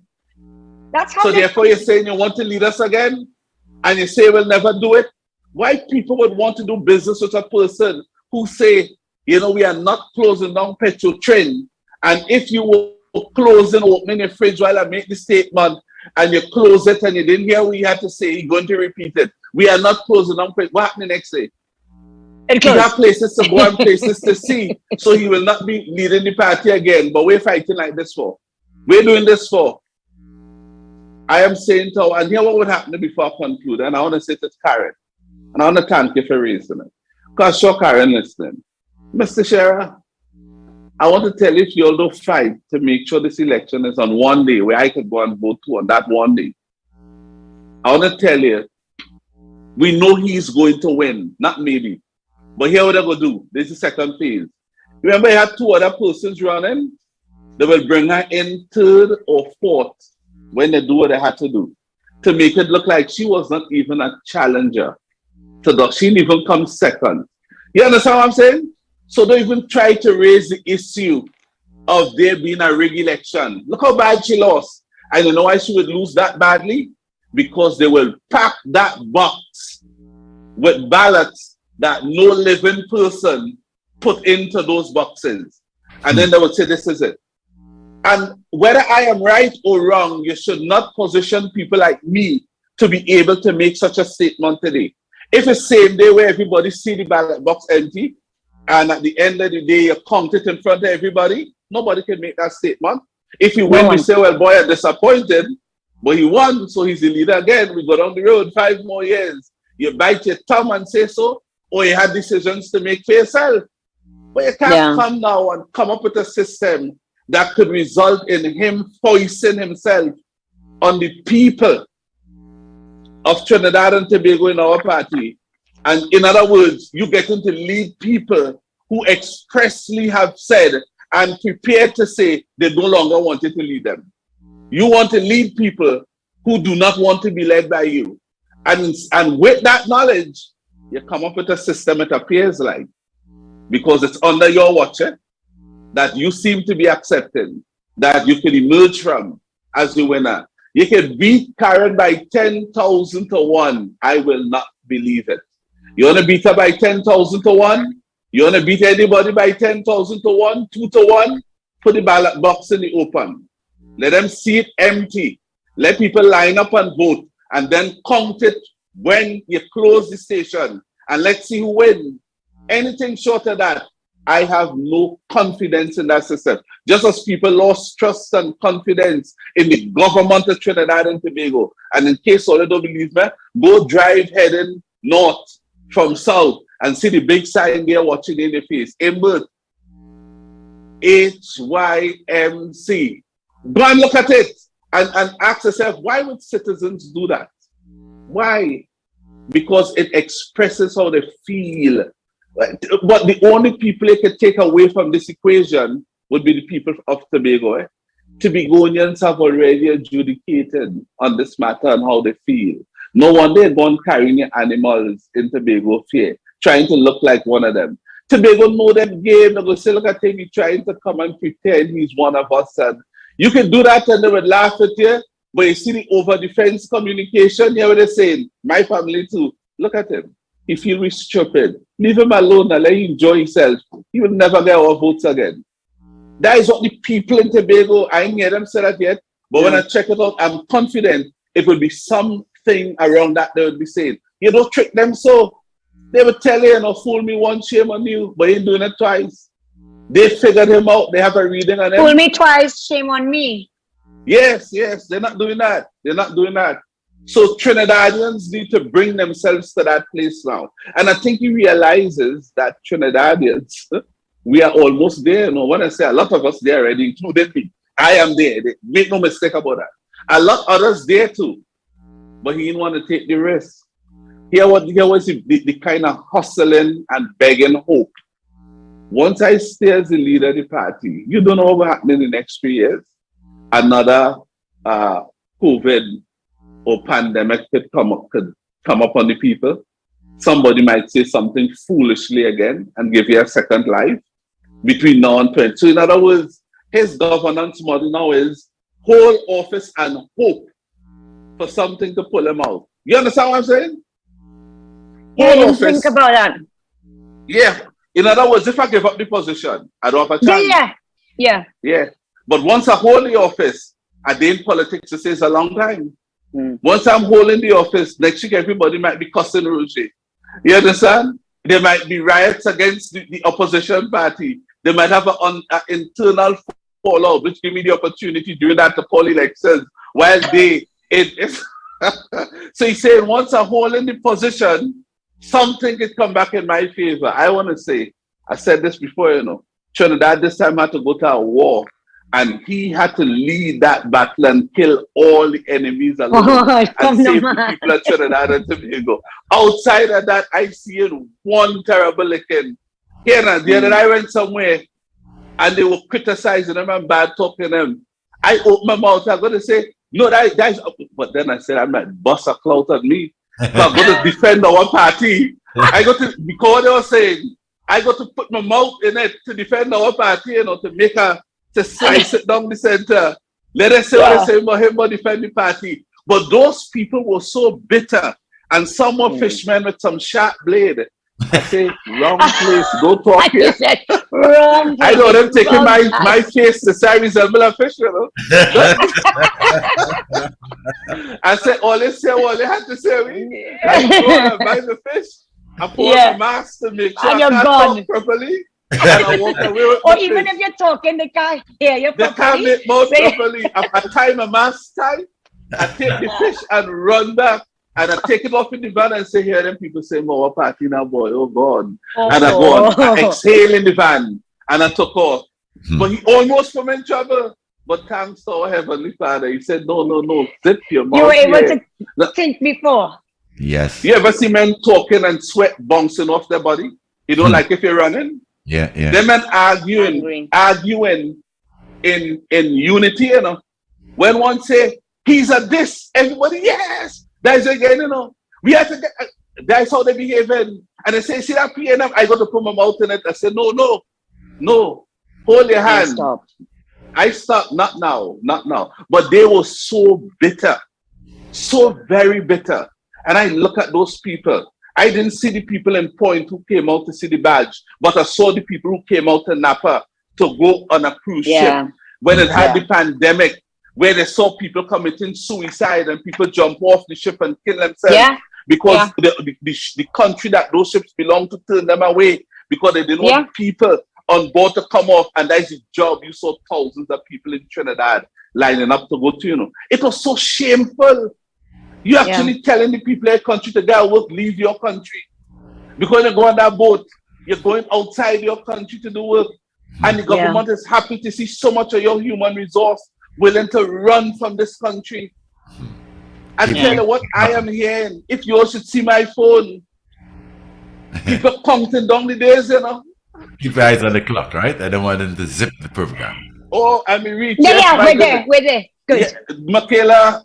That's how. So therefore you're saying you want to lead us again? And you say we'll never do it? Why people would want to do business with a person who say, we are not closing down petrol train. And if you were closing, opening your fridge while I make the statement, and you close it and you didn't hear what you had to say, you're going to repeat it. We are not closing down petrol. What happened the next day? He have places to go and places to see. So he will not be leading the party again. But we're fighting like this for. We're doing this for. I am saying to, and here what would happen before I conclude, and I want to say to Karen, and I want to thank you for raising it. Because sure, Karen, listening. Mr. Sheriff, I want to tell you, if you all don't fight to make sure this election is on one day where I could go and vote to on that one day, I want to tell you, we know he's going to win, not maybe. But here what they're going to do. This is the second phase. Remember, you had two other persons running. They will bring her in third or fourth when they do what they had to do to make it look like she was not even a challenger. She didn't even come second. You understand what I'm saying? So don't even try to raise the issue of there being a rigged election. Look how bad she lost. And you know why she would lose that badly? Because they will pack that box with ballots that no living person put into those boxes. And then they would say, this is it. And whether I am right or wrong, you should not position people like me to be able to make such a statement today. If it's the same day where everybody see the ballot box empty, and at the end of the day, you count it in front of everybody, nobody can make that statement. If you win, we say, well, boy, I'm disappointed, but he won, so he's the leader again. We go down the road 5 more years. You bite your thumb and say so, or you had decisions to make for yourself. But you can't come now and come up with a system that could result in him foisting himself on the people of Trinidad and Tobago in our party. And in other words, you getting to lead people who expressly have said and prepared to say they no longer wanted to lead them. You want to lead people who do not want to be led by you. And with that knowledge, you come up with a system, it appears like, because it's under your watch, that you seem to be accepting, that you can emerge from as the winner. You can beat Karen by 10,000 to 1. I will not believe it. You want to beat her by 10,000 to 1? You want to beat anybody by 10,000 to 1, 2 to 1? Put the ballot box in the open. Let them see it empty. Let people line up and vote, and then count it when you close the station. And let's see who wins. Anything short of that, I have no confidence in that system. Just as people lost trust and confidence in the government of Trinidad and Tobago. And in case all you don't believe me, go drive heading north from south and see the big sign there watching in the face. Embed HYMC. Go and look at it and ask yourself, why would citizens do that? Why? Because it expresses how they feel. But the only people you can take away from this equation would be the people of Tobago. Tobagonians have already adjudicated on this matter and how they feel. No wonder they're going carrying animals in Tobago fair. trying to look like one of them. Tobago know them game. They go say, look at him, he's trying to come and pretend he's one of us. And you can do that and they would laugh at you. But you see the over-defense communication, you know what they're saying? My family too. Look at him. He feels stupid. Leave him alone and let him enjoy himself. He will never get our votes again. That is what the people in Tobago, I ain't hear them say that yet, but when I check it out, I'm confident it will be something around that they would be saying. You don't trick them so. They would tell you, fool me once, shame on you, but he ain't doing it twice. They figured him out. They have a reading on him. Fool me twice, shame on me. Yes, they're not doing that. They're not doing that. So Trinidadians need to bring themselves to that place now. And I think he realizes that Trinidadians, we are almost there. When I say a lot of us there already, including me, I am there. Make no mistake about that. A lot others there too. But he didn't want to take the risk. Here was the kind of hustling and begging hope. Once I stay as the leader of the party, you don't know what will happen in the next 3 years. Another COVID or pandemic could come up on the people. Somebody might say something foolishly again and give you a second life between now and 20. So in other words, his governance model now is hold office and hope for something to pull him out. You understand what I'm saying? Yeah, you think about that. Yeah. In other words, if I give up the position, I don't have a chance. Yeah. But once I hold the office, I did in politics, it says a long time. Once I'm holding the office, next week everybody might be cussing Roger. You understand? There might be riots against the opposition party. They might have an internal fallout, which give me the opportunity during that to call elections. While so he's saying once I hold in the position, something could come back in my favor. I want to say, I said this before, Trinidad this time had to go to a war. And he had to lead that battle and kill all the enemies alone and save the people of Trinidad and Tobago. Outside of that, I see it one terrible licking. Here and there, I went somewhere and they were criticizing them and bad talking them. I opened my mouth. I'm going to say, no, that's. But then I said, I might bust a clout on me. So I'm going to defend our party. Because they were saying, I got to put my mouth in it to defend our party, to slice it down the center. Let us say what they say about him, but defend the party. But those people were so bitter, and some were fishermen with some sharp blade. I say, wrong place, go talk here. Wrong place. I know them taking my face to say I resemble a fish, I said, all they had to say, I go and buy the fish. I put on the mask to make sure I can talk properly. And I walk away with or even if you're talking, they can't hear you properly. They can't make mouth properly. I tie my mask tight, I take the fish and run back, and I take it off in the van and say, here, them people say, more party now, boy, oh God. And I go on, I exhale in the van, and I took off. But he almost put me in trouble. But thanks to our Heavenly Father, he said, no, zip your mouth. You were able to think before. Yes. You ever see men talking and sweat bouncing off their body? You don't like if you're running? Yeah. Them men arguing in unity, When one say, he's a this, everybody, yes. That's again, we have to get, that's how they behaving. And they say, see that PNM, I got to put my mouth in it. I said, no, hold your hand. I stopped, not now. But they were so bitter, so very bitter. And I look at those people. I didn't see the people in Point who came out to see the badge, but I saw the people who came out to Napa to go on a cruise ship when it had the pandemic, where they saw people committing suicide and people jump off the ship and kill themselves because the country that those ships belong to turned them away because they didn't want people on board to come off. And that's the job. You saw thousands of people in Trinidad lining up to go to, It was so shameful. You actually telling the people in your country to go work, leave your country. Because you go on that boat, you're going outside your country to do work. And the government is happy to see so much of your human resource willing to run from this country. And tell you what I am hearing. If you all should see my phone, people counting down the days, Keep your eyes on the clock, right? I don't want them to zip the program. Oh, I mean, reach. We're there. Good. Yeah, Mickela,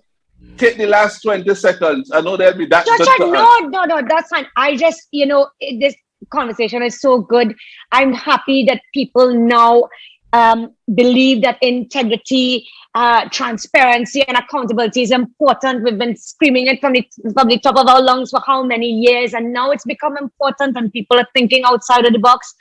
take the last 20 seconds. I know there'll be that. No, that's fine. I just, conversation is so good. I'm happy that people now believe that integrity, transparency, and accountability is important. We've been screaming it from the top of our lungs for how many years, and now it's become important, and people are thinking outside of the box,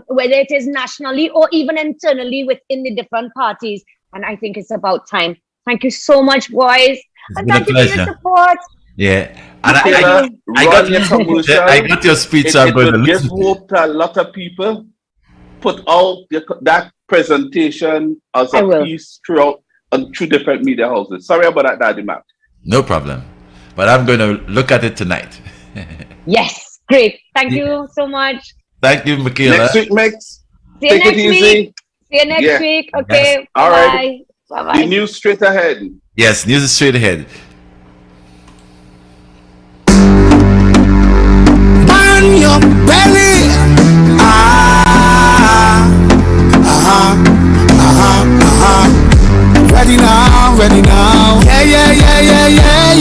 whether it is nationally or even internally within the different parties. And I think it's about time. Thank you so much, boys, and thank you for your support. Yeah, and I got your speech. So I'm going to give hope to a lot of people. Put out that presentation as a piece throughout on 2 different media houses. Sorry about that, Daddy Mac. No problem, but I'm going to look at it tonight. Yes, great. Thank you so much. Thank you, Mickela. Next week, Mix. See you next week. See you next week. Okay. Yes. All right. Bye-bye. The news straight ahead. Yes, news is straight ahead. On your belly.